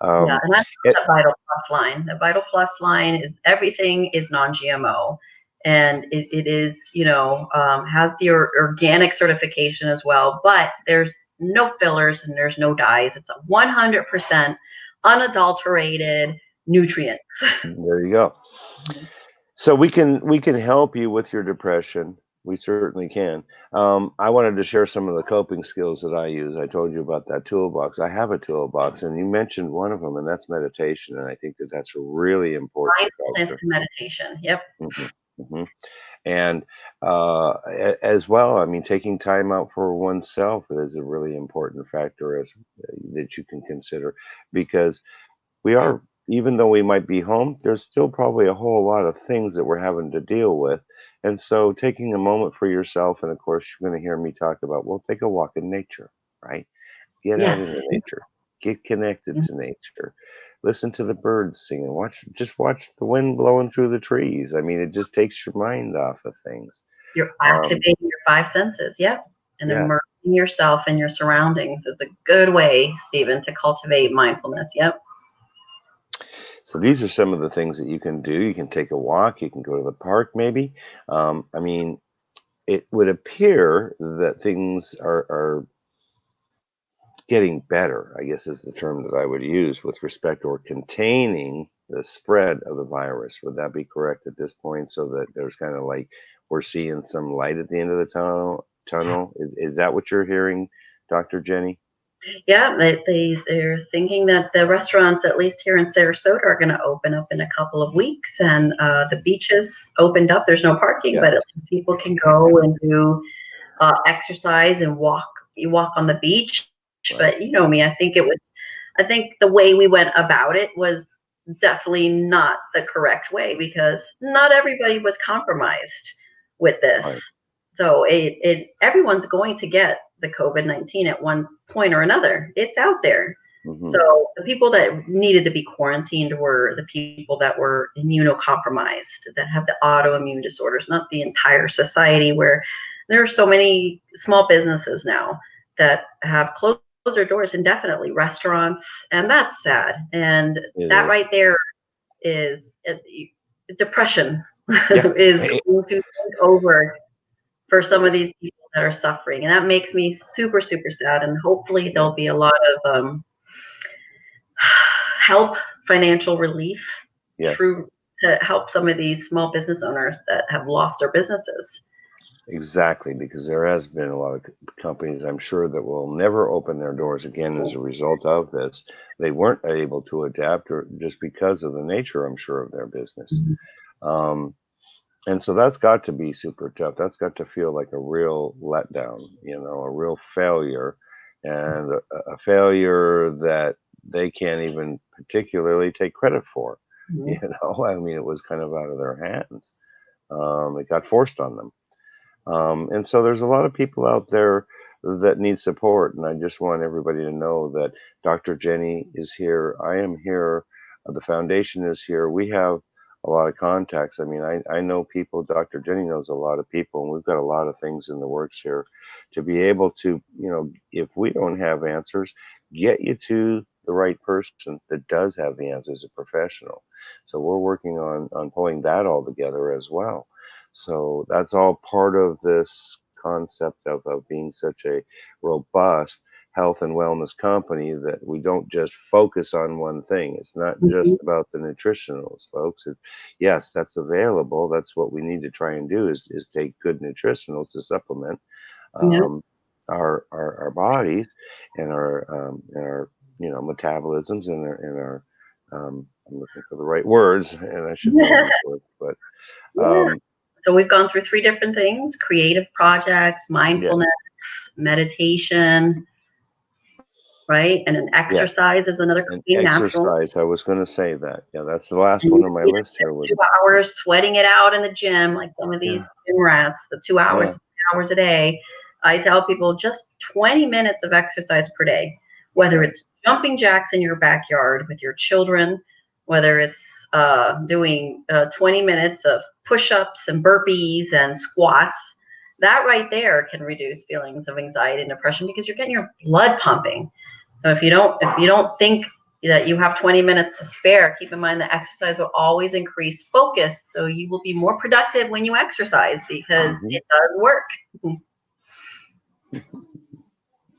yeah, Um, and I love it that Vital Plus line. The Vital Plus line is everything is non-GMO, and it is, has the organic certification as well, but there's no fillers and there's no dyes. It's a 100% unadulterated nutrients. There you go. So we can help you with your depression. We certainly can. I wanted to share some of the coping skills that I use. I told you about that toolbox. I have a toolbox, and you mentioned one of them, and that's meditation. And I think that that's a really important Mindfulness factor. and meditation. Yep. Hmm. Hmm. And as well, I mean, taking time out for oneself is a really important factor as that you can consider because we are, even though we might be home, there's still probably a whole lot of things that we're having to deal with. And so taking a moment for yourself, and of course, you're going to hear me talk about, well, take a walk in nature, right? Get out Yes. into nature, get connected to nature, listen to the birds singing, just watch the wind blowing through the trees. I mean, it just takes your mind off of things. You're Um, activating your five senses. Yep. And yeah. immersing yourself in your surroundings is a good way, Stephen, to cultivate mindfulness. Yep. So these are some of the things that you can do. You can take a walk. You can go to the park, maybe. I mean, it would appear that things are getting better, I guess is the term that I would use with respect or containing the spread of the virus. Would that be correct at this point? So that there's kind of like we're seeing some light at the end of the tunnel. Is that what you're hearing, Dr. Jenny? Yeah, they're thinking that the restaurants, at least here in Sarasota, are going to open up in a couple of weeks, and the beaches opened up. There's no parking, but at Yes. least people can go and do exercise and walk. You walk on the beach, Right. but you know me. I think the way we went about it was definitely not the correct way because not everybody was compromised with this. Right. So everyone's going to get the COVID-19 at one point or another. It's out there. Hmm. So the people that needed to be quarantined were the people that were immunocompromised, that have the autoimmune disorders, not the entire society, where there are so many small businesses now that have closed their doors indefinitely, restaurants, and that's sad. And It that is. right there is depression Yeah. is going to take over for some of these people that are suffering, and that makes me super super sad. And hopefully Yeah. there'll be a lot of help, financial relief, Yes. true, to help some of these small business owners that have lost their businesses. Exactly, because there has been a lot of companies, I'm sure, that will never open their doors again as a result of this. They weren't able to adapt, or just because of the nature, I'm sure, of their business. Mhm. Um, and so that's got to be super tough. That's got to feel like a real letdown, a real failure, and a failure that they can't even particularly take credit for. Mhm. I mean, it was kind of out of their hands. It got forced on them. And so there's a lot of people out there that need support. And I just want everybody to know that Dr. Jenny is here. I am here. The foundation is here. We have a lot of contacts. I mean, I know people. Dr. Jenny knows a lot of people, and we've got a lot of things in the works here to be able to, if we don't have answers, get you to the right person that does have the answers, a professional. So we're working on pulling that all together as well. So that's all part of this concept of being such a robust health and wellness company that we don't just focus on one thing. It's not Mhm. just about the nutritionals, folks. Yes, that's available. That's what we need to try and do is take good nutritionals to supplement Yeah. um, our bodies and our metabolisms and our I'm looking for the right words and I should know these words, but Yeah. um, So we've gone through three different things: creative projects, yeah, mindfulness, meditation, right? And then yes, exercise is another, and clean, natural. exercise. I was going to say that. Yeah, that's the last And one you on my need to list here. spend Was 2 hours sweating it out in the gym, like some of yeah, these gym rats, the 2 hours, yeah, 3 hours a day. I tell people just 20 minutes of exercise per day. whether Right. it's jumping jacks in your backyard with your children, whether it's doing 20 minutes of push-ups and burpees and squats. That right there can reduce feelings of anxiety and depression because you're getting your blood pumping. So if you don't think that you have 20 minutes to spare, keep in mind that exercise will always increase focus. So you will be more productive when you exercise because Hmm. it does work.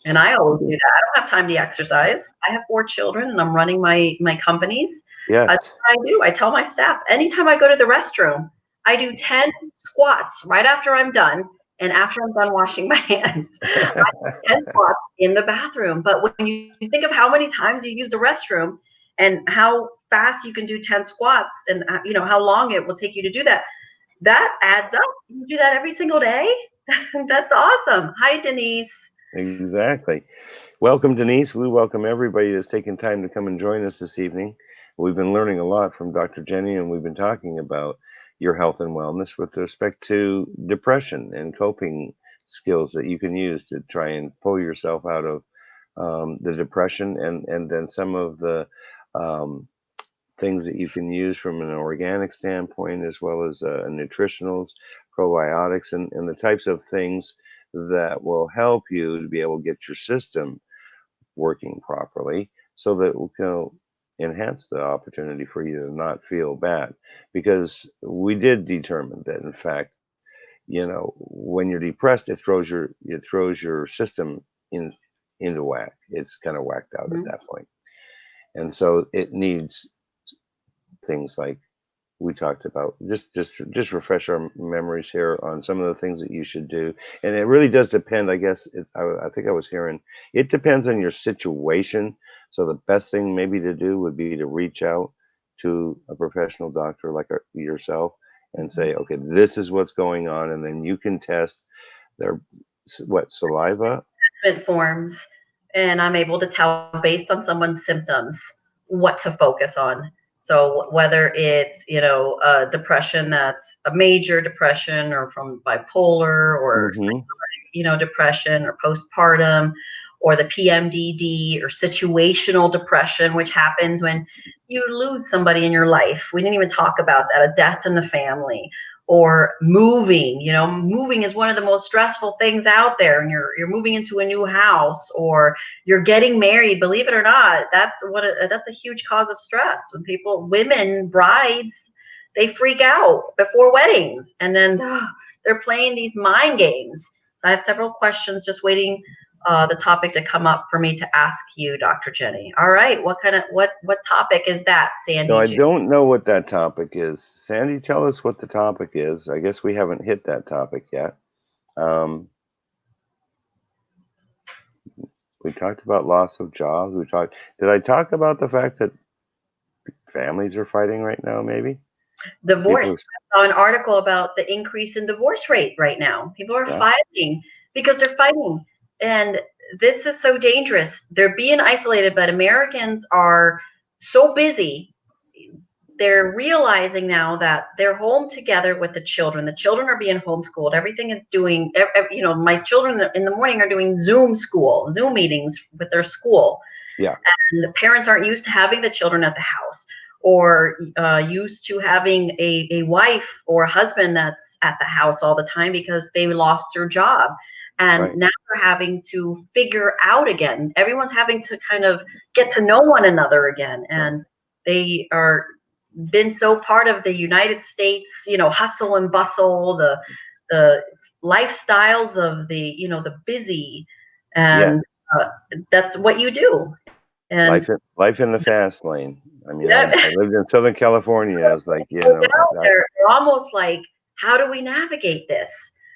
And I always do that. I don't have time to exercise. I have 4 children and I'm running my companies. That's Yes. what I do. I tell my staff anytime I go to the restroom, I do 10 squats right after I'm done and after I'm done washing my hands. I do 10 squats in the bathroom. But when you think of how many times you use the restroom and how fast you can do 10 squats and how long it will take you to do that, that adds up. You do that every single day. That's awesome. Hi, Denise. Exactly. Welcome, Denise. We welcome everybody that's taken time to come and join us this evening. We've been learning a lot from Dr. Jenny, and we've been talking about your health and wellness with respect to depression and coping skills that you can use to try and pull yourself out of the depression, and then some of the um, things that you can use from an organic standpoint, as well as nutritionals, probiotics, and the types of things that will help you to be able to get your system working properly so that it will enhance the opportunity for you to not feel bad. Because we did determine that, in fact, when you're depressed, it throws your system in into whack. It's kind of whacked out at Mhm. that point. And so it needs things like we talked about. Just refresh our memories here on some of the things that you should do. And it really does depend, I guess. I think I was hearing it depends on your situation. So the best thing maybe to do would be to reach out to a professional doctor like yourself and say, okay, this is what's going on, and then you can test their saliva. Assessment forms, and I'm able to tell based on someone's symptoms what to focus on. So whether it's a depression that's a major depression or from bipolar or Hmm. depression or postpartum or the PMDD or situational depression, which happens when you lose somebody in your life. We didn't even talk about that, a death in the family or moving. Moving is one of the most stressful things out there, and you're moving into a new house or you're getting married. Believe it or not, that's a huge cause of stress. When women, brides, they freak out before weddings, and then they're playing these mind games. I have several questions just waiting the topic to come up for me to ask you, Dr. Jenny. All right, what topic is that, So Sandy? I don't know what that topic is. Sandy, tell us what the topic is. I guess we haven't hit that topic yet. Um, we talked about loss of jobs. Did I talk about the fact that families are fighting right now, maybe? Divorce. People are, I saw an article about the increase in divorce rate right now. People are yeah, fighting because they're fighting, and this is so dangerous. They're being isolated, but Americans are so busy. They're realizing now that they're home together with the children. The children are being homeschooled. Everything is doing, my children in the morning are doing Zoom meetings with their school. yeah, And the parents aren't used to having the children at the house or used to having a wife or a husband that's at the house all the time because they lost their job. And right. now they're having to figure out again. Everyone's having to kind of get to know one another again. Right. And they are been so part of the United States, hustle and bustle, the lifestyles of the busy, Yeah, and uh, that's what you do. And life in the fast lane. I mean, I, yeah, I lived in Southern California. I was like, so now they're almost like, how do we navigate this?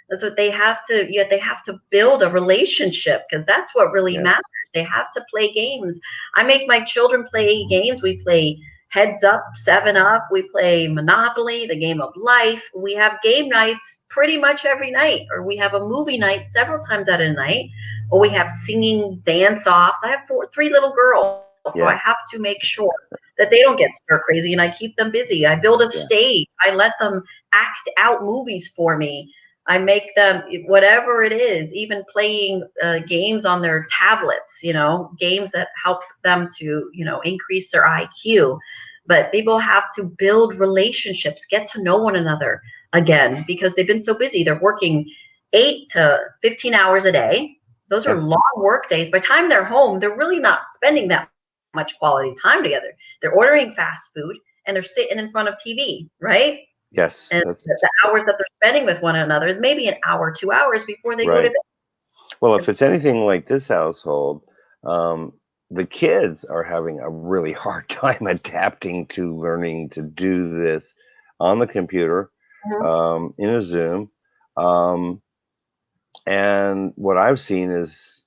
That's what they have to. Yet they have to build a relationship because that's what really yes, matters. They have to play games. I make my children play games. We play Heads Up, Seven Up. We play Monopoly, the game of life. We have game nights pretty much every night, or we have a movie night several times out of the night, or we have singing dance offs. I have three little girls, so I yes, have to make sure that they don't get stir crazy, and I keep them busy. I build a yeah, stage. I let them act out movies for me. I make them whatever it is, even playing games on their tablets, games that help them to, increase their IQ. But people have to build relationships, get to know one another again, because they've been so busy. They're working 8 to 15 hours a day. Those are Yep. long work days. By the time they're home, they're really not spending that much quality time together. They're ordering fast food and they're sitting in front of TV, right? Yes, And that's the hours that they're spending with one another is maybe an hour, 2 hours before they go to right. Well, if bed. it's anything like this household, um, the kids are having a really hard time adapting to learning to do this on the computer, Mhm. in a Zoom. Um, and what I've seen is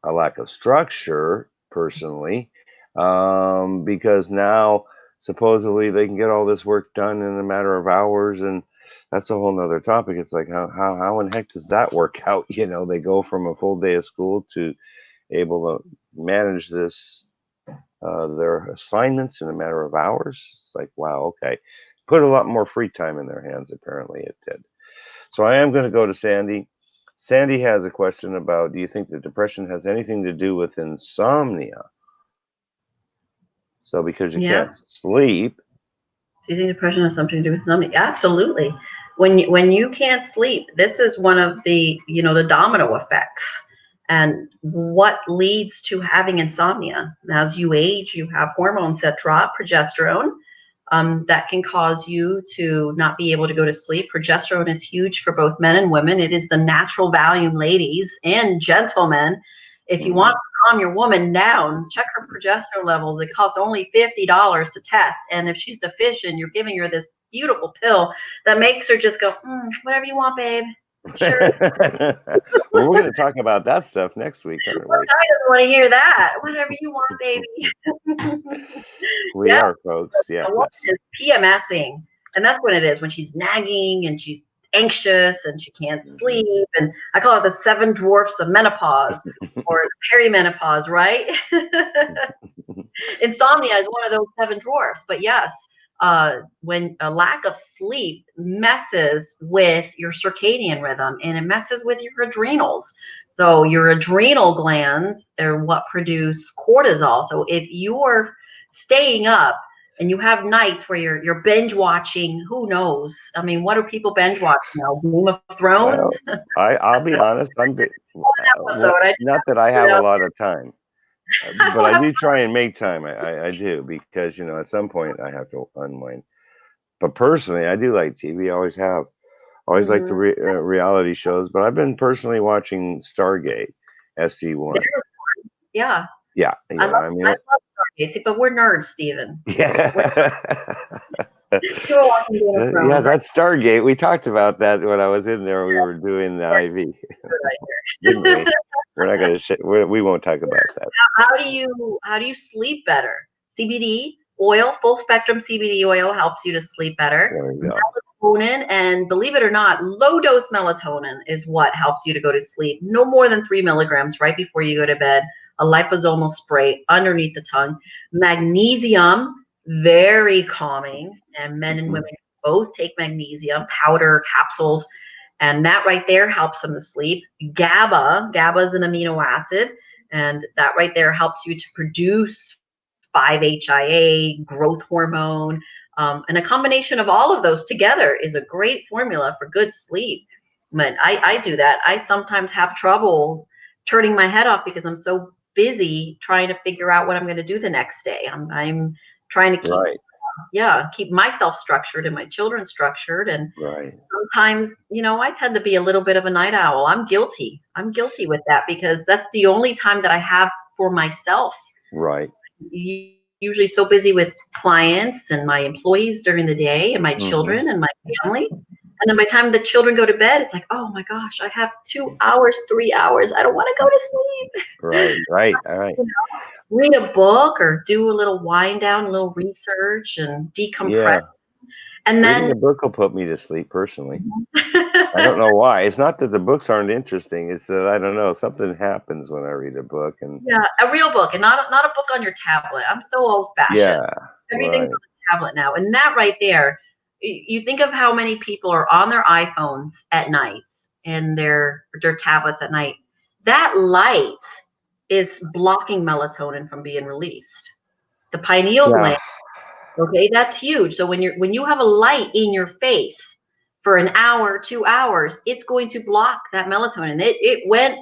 a lack of structure, personally, because now supposedly they can get all this work done in a matter of hours, and that's a whole nother topic. It's like how in heck does that work out? They go from a full day of school to able to manage this their assignments in a matter of hours. It's like, wow, okay. Put a lot more free time in their hands, apparently it did. So I am going to go to Sandy. Sandy has a question about, do you think that depression has anything to do with insomnia? So because you Yeah. can't sleep. Do you think depression has something to do with something? Absolutely. When you can't sleep, this is one of the the domino effects, and what leads to having insomnia. As you age, you have hormones that drop, progesterone, that can cause you to not be able to go to sleep. Progesterone is huge for both men and women. It is the natural volume, ladies and gentlemen. If you want Mhm. to calm your woman down, check her progesterone levels. It costs only $50 to test. And if she's deficient, you're giving her this beautiful pill that makes her just go, whatever you want, babe. Sure. Well, we're going to talk about that stuff next week, aren't What we? guy doesn't want to hear that? Whatever you want, baby. We Yeah. are, folks. A woman Yes. is PMSing, and that's what it is when she's nagging and she's anxious and she can't Mhm. sleep. And I call it the seven dwarfs of menopause or perimenopause, right? Insomnia is one of those seven dwarfs. But yes, when a lack of sleep messes with your circadian rhythm and it messes with your adrenals. So your adrenal glands are what produce cortisol. So if you're staying up and you have nights where you're binge watching, who knows? I mean, what are people binge watching now? Game of Thrones? Well, I'll be honest. Episode. I just Not have that to I put it have a out lot of time, there. but Well, I have do try and make time. I do, because at some point I have to unwind. But personally, I do like TV. Always have. Always like the mhm. reality shows. But I've been personally watching Stargate SG-1. Yeah. Yeah, I yeah. love I mean, I love Stargate, but we're nerds, Steven. We're yeah. you were watching Game of Yeah, Thrones, right? that's Stargate. We talked about that when I was in there. We were doing the IV, didn't we? We're not gonna. We won't talk about that. How do you sleep better? CBD oil, full spectrum CBD oil helps you to sleep better. There we go. Melatonin, and believe it or not, low dose melatonin is what helps you to go to sleep. No more than 3 milligrams right before you go to bed. A liposomal spray underneath the tongue. Magnesium, very calming, and men and Mhm. women both take magnesium powder capsules, and that right there helps them to sleep. GABA is an amino acid, and that right there helps you to produce 5-HIA, growth hormone, and a combination of all of those together is a great formula for good sleep. But I do that. I sometimes have trouble turning my head off because I'm so busy trying to figure out what I'm going to do the next day. I'm trying to keep Right, keep myself structured and my children structured, and right, sometimes I tend to be a little bit of a night owl. I'm guilty with that because that's the only time that I have for myself. right. Usually so busy with clients and my employees during the day and my Hmm. children and my family. And then by the time the children go to bed, it's like, oh my gosh, I have 2 hours, 3 hours. I don't want to go to sleep. Right, right. All right. Read a book or do a little wind down, a little research and decompress. Yeah, And reading then a book will put me to sleep personally. I don't know why. It's not that the books aren't interesting. It's that I don't know. Something happens when I read a book, and yeah, a real book and not a book on your tablet. I'm so old fashioned. yeah, Everything's right. on the tablet now. And that right there you think of how many people are on their iPhones at night and their tablets at night. That light is blocking melatonin from being released. The pineal Yeah. gland, okay, that's huge. So when you have a light in your face for an hour, 2 hours, it's going to block that melatonin. It went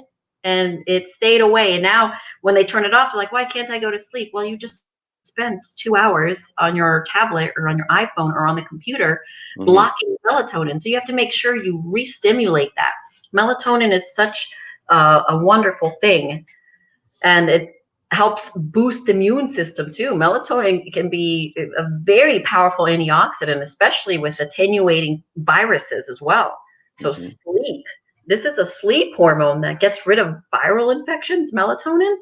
and it stayed away. And now when they turn it off, they're like, why can't I go to sleep? Well, you just spent 2 hours on your tablet or on your iPhone or on the computer Hmm. blocking melatonin. So you have to make sure you re-stimulate that. Melatonin is such a wonderful thing, and it helps boost the immune system too. Melatonin can be a very powerful antioxidant, especially with attenuating viruses as well. So Hmm. sleep. This is a sleep hormone that gets rid of viral infections, melatonin.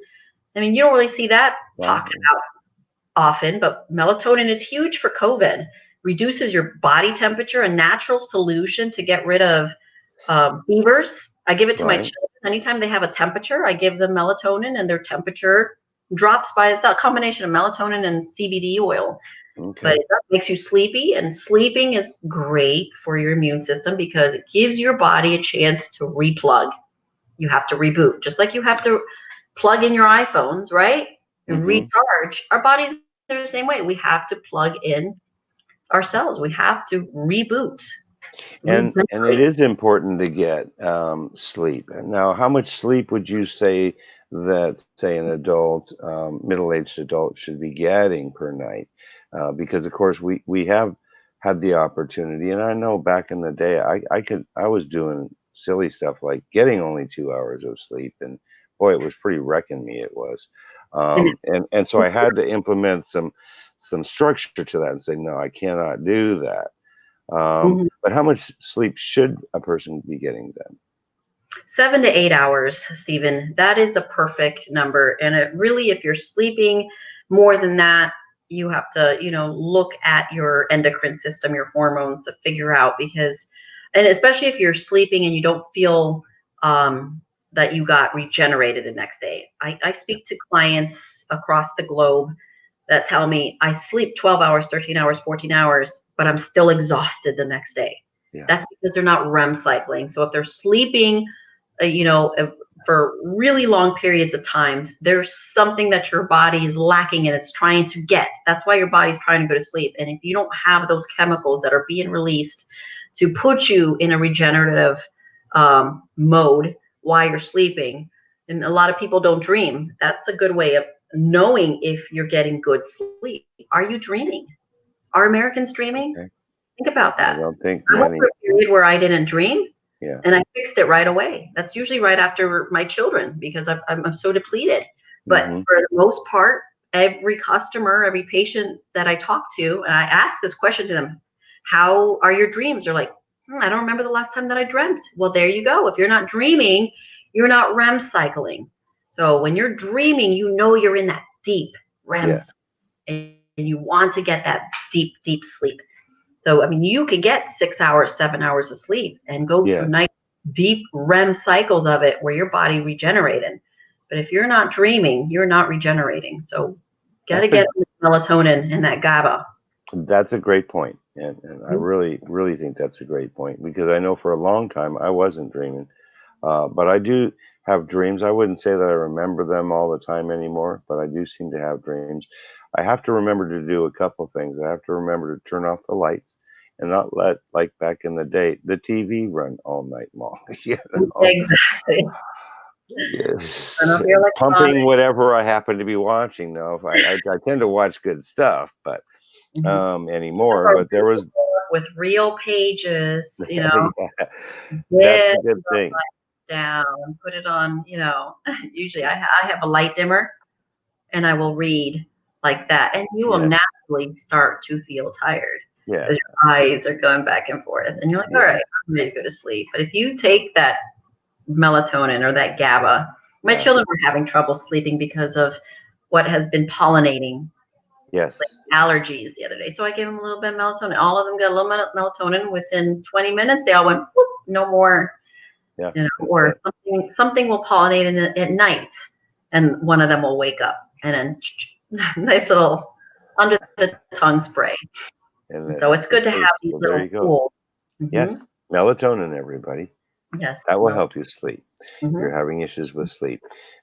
I mean, you don't really see that talked Wow. about often, but melatonin is huge for COVID. Reduces your body temperature, a natural solution to get rid of fevers. I give it to my Right. children. Anytime they have a temperature, I give them melatonin and their temperature drops by, it's a combination of melatonin and CBD oil. But Okay. it makes you sleepy, and sleeping is great for your immune system because it gives your body a chance to replug. You have to reboot, just like you have to plug in your iPhones, right? And Hmm. recharge. Our bodies are the same way. We have to plug in ourselves. We have to reboot, And it regenerate. is important to get sleep. Now, how much sleep would you say that, say, an adult, middle-aged adult, should be getting per night? Because of course we have had the opportunity, and I know back in the day I was doing silly stuff like getting only 2 hours of sleep, and boy, it was pretty wrecking me. It was, And and so I had to implement some structure to that and say, no, I cannot do that. Mhm. But how much sleep should a person be getting then? 7 to 8 hours, Stephen. That is a perfect number. And it really, if you're sleeping more than that, you have to, look at your endocrine system, your hormones to figure out because, and especially if you're sleeping and you don't feel that you got regenerated the next day. I Yeah, speak to clients across the globe that tell me I sleep 12 hours, 13 hours, 14 hours, but I'm still exhausted the next day. yeah, That's because they're not REM cycling. So if they're sleeping for really long periods of times, there's something that your body is lacking and it's trying to get. That's why your body's trying to go to sleep. And if you don't have those chemicals that are being released to put you in a regenerative mode while you're sleeping, and a lot of people don't dream. That's a good way of knowing if you're getting good sleep. Are you dreaming? Are Americans dreaming? okay. Think about I that. don't think I went many. through a period where I didn't dream, Yeah. and I fixed it right away. That's usually right after my children because I'm so depleted. But Mhm. for the most part, every customer, every patient that I talk to, and I ask this question to them, how are your dreams? They're like, I don't remember the last time that I dreamt. Well, there you go. If you're not dreaming, you're not REM cycling. So when you're dreaming, you know you're in that deep REM Yeah, cycle, and you want to get that deep, deep sleep. So, I mean, you can get 6 hours, 7 hours of sleep and go through yes. nice, deep REM cycles of it where your body regenerated. But if you're not dreaming, you're not regenerating. So, got to That's a get melatonin and that GABA. that's a great point, and I really, really think that's a great point because I know for a long time I wasn't dreaming, but I do have dreams. I wouldn't say that I remember them all the time anymore, but I do seem to have dreams. I have to remember to do a couple things. I have to remember to turn off the lights and not let, like back in the day, the TV run all night long, you know? Exactly. Turn Yes, off your pumping electronics. whatever I happen to be watching now. If I tend to watch good stuff, but, Mhm. anymore, Or but there read a was book with real pages, yeah, that's get a good the thing. lights down, put it on, usually I have a light dimmer and I will read like that. And you will Yes, naturally start to feel tired yeah, because your eyes are going back and forth. And you're like, all yeah, right, I'm ready to go to sleep. But if you take that melatonin or that GABA, my yeah, children were having trouble sleeping because of what has been pollinating, like yes, allergies the other day. So I gave them a little bit of melatonin. All of them got a little melatonin. Within 20 minutes, they all went, whoop, no more, yeah, or something will pollinate at night and one of them will wake up and then nice little under the tongue spray. And And so it's good to have these so there little you go. tools. Yes, Hmm. melatonin, everybody. Yes. That will Well, help you sleep. You're hmm. having issues with sleep.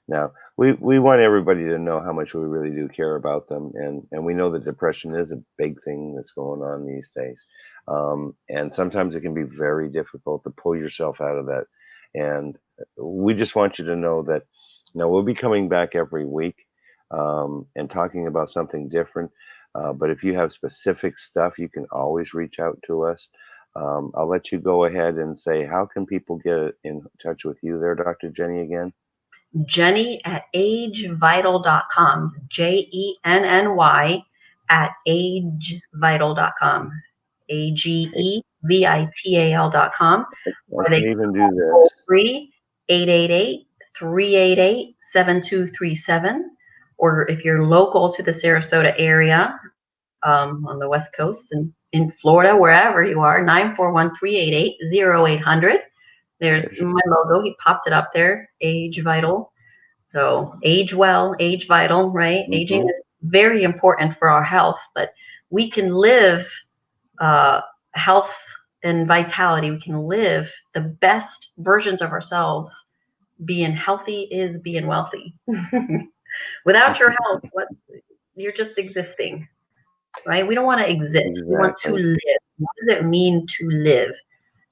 Now, we want everybody to know how much we really do care about them, and we know that depression is a big thing that's going on these days. And sometimes it can be very difficult to pull yourself out of that. And we just want you to know that, we'll be coming back every week, and talking about something different. But if you have specific stuff, you can always reach out to us. I'll let you go ahead and say, how can people get in touch with you there, Dr. Jenny, again? Jenny at agevital.com. Jenny at agevital.com. agevital.com. I Or they can can even do call this. free 888-388-7237. Or if you're local to the Sarasota area, on the West Coast and in Florida, wherever you are, 941-388-0800. There's There's my logo. He popped it up there, Age Vital. So age well, age vital, right? Aging hmm is very important for our health, but we can live uh, health and vitality. We can live the best versions of ourselves. Being healthy is being wealthy. Without your health, what you're just existing, right? We don't want to exist. We want to exactly. live. What does it mean to live?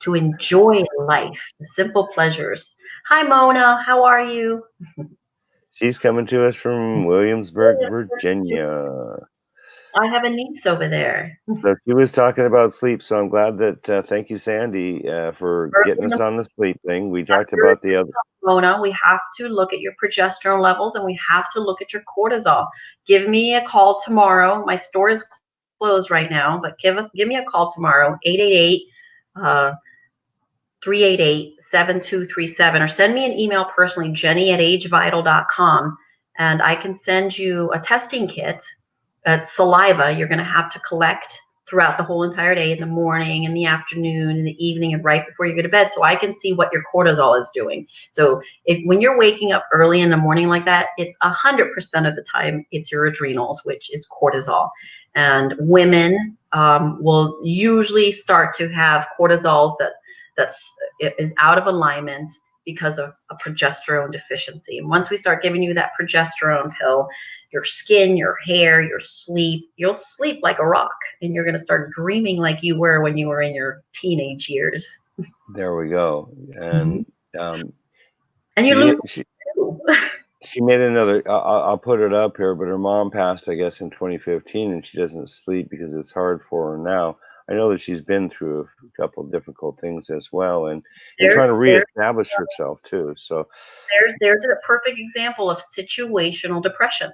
To enjoy life, the simple pleasures. Hi, Mona. How are you? She's coming to us from Williamsburg, Virginia. I have a niece over there. So she was talking about sleep. So I'm glad that, thank you, Sandy, for Early getting in us the on the sleep thing. We talked after about the other. Mona, we have to look at your progesterone levels and we have to look at your cortisol. Give me a call tomorrow. My store is closed right now, but give me a call tomorrow, 888 uh, 388-7237, or send me an email personally, Jenny at agevital.com, and I can send you a testing kit. It's saliva you're going to have to collect throughout the whole entire day, in the morning, in the afternoon, in the evening, and right before you go to bed, so I can see what your cortisol is doing. So if when you're waking up early in the morning like that, it's 100% of the time it's your adrenals, which is cortisol. And women will usually start to have cortisols that's is out of alignment because of a progesterone deficiency. And once we start giving you that progesterone pill, your skin, your hair, your sleep, you'll sleep like a rock, and you're going to start dreaming like you were when you were in your teenage years. There we go. Mhm. And And you lose she she too. she made another. I'll put it up here, but her mom passed, I guess, in 2015, and she doesn't sleep because it's hard for her now. I know that she's been through a couple difficult things as well, and there's trying to there's reestablish herself too. So there's a perfect example of situational depression.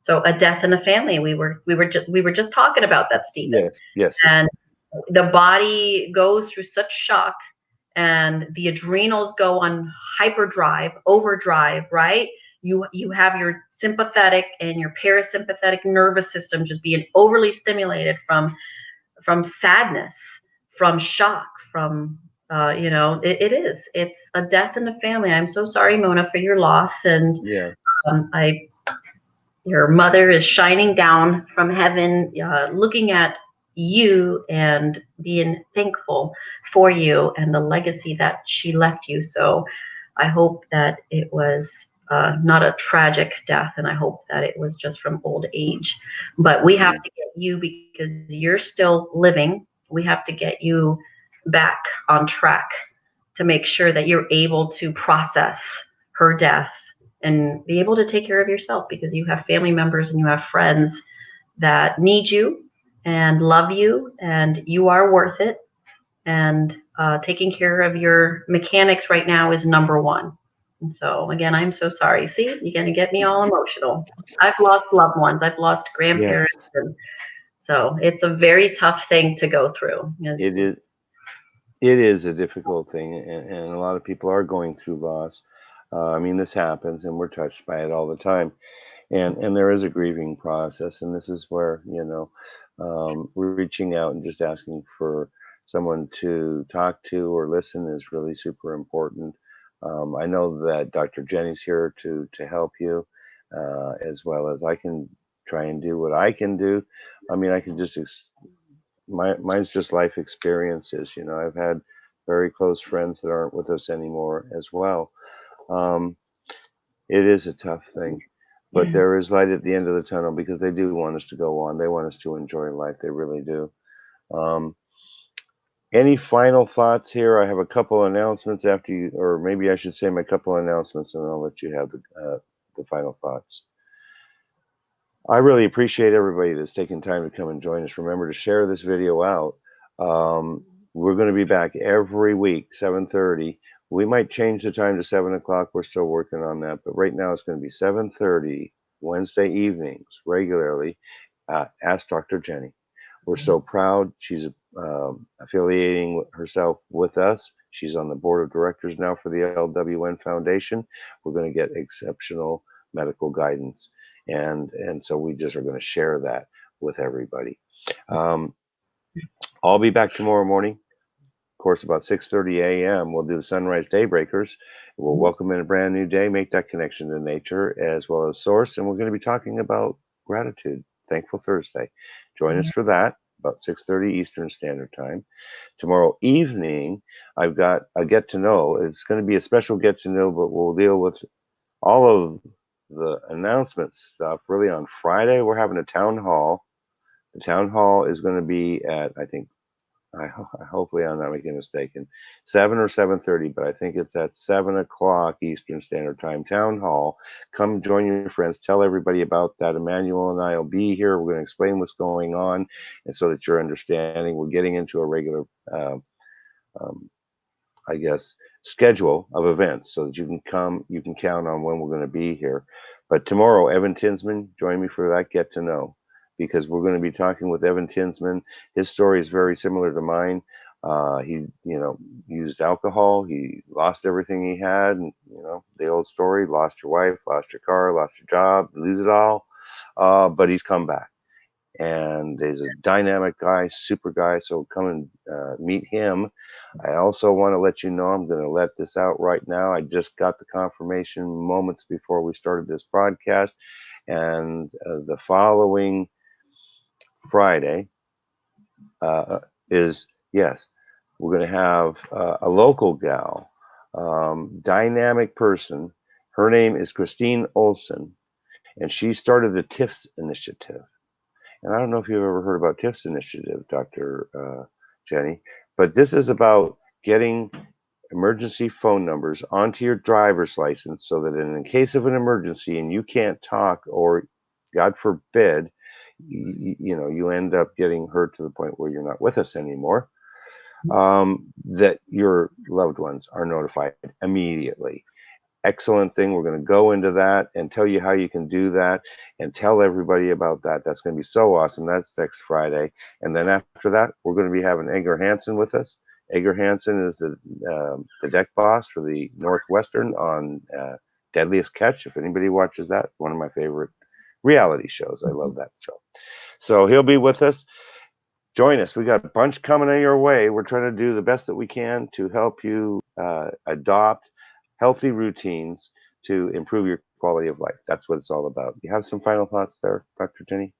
So a death in the family. We were just talking about that, Stephen. yes, yes, And the body goes through such shock, and the adrenals go on hyperdrive, overdrive, right? You have your sympathetic and your parasympathetic nervous system just being overly stimulated from sadness, from shock, from it's a death in the family. I'm so sorry, Mona, for your loss. And yeah. I your mother is shining down from heaven, looking at you and being thankful for you and the legacy that she left you. So I hope that it was not a tragic death, and I hope that it was just from old age. But we have Mm. to get you, because you're still living. We have to get you back on track to make sure that you're able to process her death and be able to take care of yourself, because you have family members and you have friends that need you and love you, and you are worth it. And taking care of your mechanics right now is number one. And so, again, I'm so sorry. See, you're going to get me all emotional. I've lost loved ones, I've lost grandparents. Yes, And so it's a very tough thing to go through. Yes. it is. It is a difficult thing, and a lot of people are going through loss. I mean, this happens, and we're touched by it all the time. And there is a grieving process, and this is where we're reaching out and just asking for someone to talk to or listen is really super important. I know that Dr. Jenny's here to help you, as well as I can try and do what I can do. I mean, I can just mine's just life experiences. I've had very close friends that aren't with us anymore as well. Um, it is a tough thing, but Yeah. there is light at the end of the tunnel because they do want us to go on. They want us to enjoy life. They really do. Um, any final thoughts here? I have a couple announcements after you, or maybe I should say my couple announcements, and I'll let you have the final thoughts. I really appreciate everybody that's taking time to come and join us. Remember to share this video out. We're going to be back every week, 7:30. We might change the time to 7 o'clock. We're still working on that, but right now it's going to be 7:30 Wednesday evenings regularly. Ask Dr. Jenny. We're so proud. She's affiliating herself with us. She's on the board of directors now for the LWN Foundation. We're going to get exceptional medical guidance, and so we just are going to share that with everybody. Um, I'll be back tomorrow morning. Of course, about 6:30 a.m. We'll do the Sunrise Daybreakers. We'll welcome in a brand new day, make that connection to nature as well as source, and we're going to be talking about gratitude, Thankful Thursday. Join us for that about 6:30 Eastern Standard Time. Tomorrow evening, I've got a get to know. It's going to be a special get to know, but we'll deal with all of the announcement stuff really on Friday. We're having a town hall. The town hall is going to be at, I think, hopefully I'm not making a mistake, 7 or 7:30, but I think it's at 7 o'clock Eastern Standard Time. Town hall. Come join your friends. Tell everybody about that. Emmanuel and I will be here. We're going to explain what's going on, and so that you're understanding. We're getting into a regular, um, um, I guess, schedule of events so that you can come. You can count on when we're going to be here. But tomorrow, Evan Tinsman, join me for that get to know, because we're going to be talking with Evan Tinsman. His story is very similar to mine. He, used alcohol. He lost everything he had, and the old story: lost your wife, lost your car, lost your job, lose it all. But he's come back, and he's a dynamic guy, super guy. So come and meet him. I also want to let you know, I'm going to let this out right now. I just got the confirmation moments before we started this broadcast, and the following Friday is, yes, we're going to have a local gal, dynamic person. Her name is Christine Olson, and she started the TIFS initiative. And I don't know if you've ever heard about TIFS initiative, Dr. Jenny, but this is about getting emergency phone numbers onto your driver's license so that in case of an emergency and you can't talk, or God forbid, you end up getting hurt to the point where you're not with us anymore, that your loved ones are notified immediately. Excellent thing. We're going to go into that and tell you how you can do that and tell everybody about that. That's going to be so awesome. That's next Friday. And then after that, we're going to be having Edgar Hansen with us. Edgar Hansen is the deck boss for the Northwestern on Deadliest Catch. If anybody watches that, one of my favorite reality shows. I love that show. So he'll be with us. Join us. We got a bunch coming your way. We're trying to do the best that we can to help you adopt healthy routines to improve your quality of life. That's what it's all about. You have some final thoughts there, Dr. Jenny?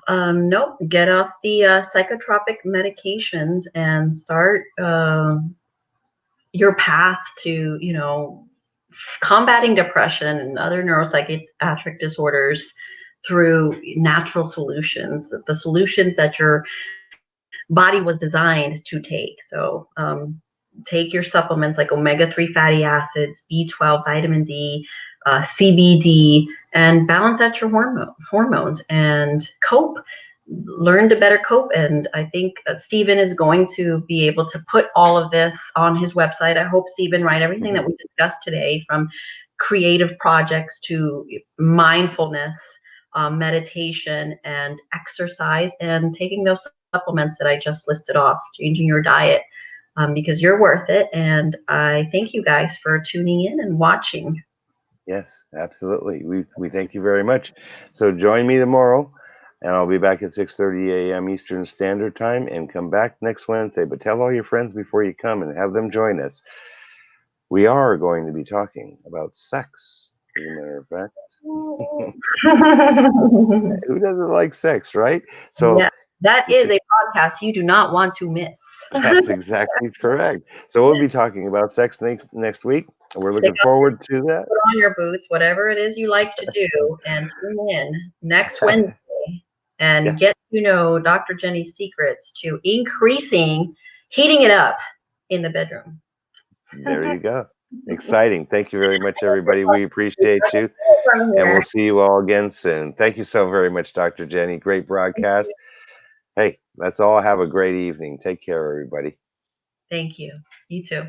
Nope. Get off the psychotropic medications and start your path to, combating depression and other neuropsychiatric disorders through natural solutions, the solutions that your body was designed to take. So take your supplements like omega-3 fatty acids, B12, vitamin D, CBD, and balance out your hormones and cope. Learn to better cope. And I think Stephen is going to be able to put all of this on his website. I hope, Stephen, right? Everything that we discussed today, from creative projects to mindfulness, meditation and exercise, and taking those supplements that I just listed off, changing your diet, because you're worth it. And I thank you guys for tuning in and watching. Yes, absolutely. We thank you very much. So join me tomorrow, and I'll be back at 6:30 a.m. Eastern Standard Time, and come back next Wednesday. But tell all your friends before you come and have them join us. We are going to be talking about sex, as a matter of fact. Who doesn't like sex, right? So Yeah. That is a podcast you do not want to miss. That's exactly correct. So we'll be talking about sex next week. We're Take looking off your forward to that. put on your boots, whatever it is you like to do, and tune in next Wednesday and Yes, get to know Dr. Jenny's secrets to heating it up in the bedroom. there you go. Exciting. Thank you very much, everybody. We appreciate you, From and here. we'll see you all again soon. Thank you so very much, Dr. Jenny. Great broadcast. Hey, that's all. Have a great evening. Take care, everybody. Thank you. You too.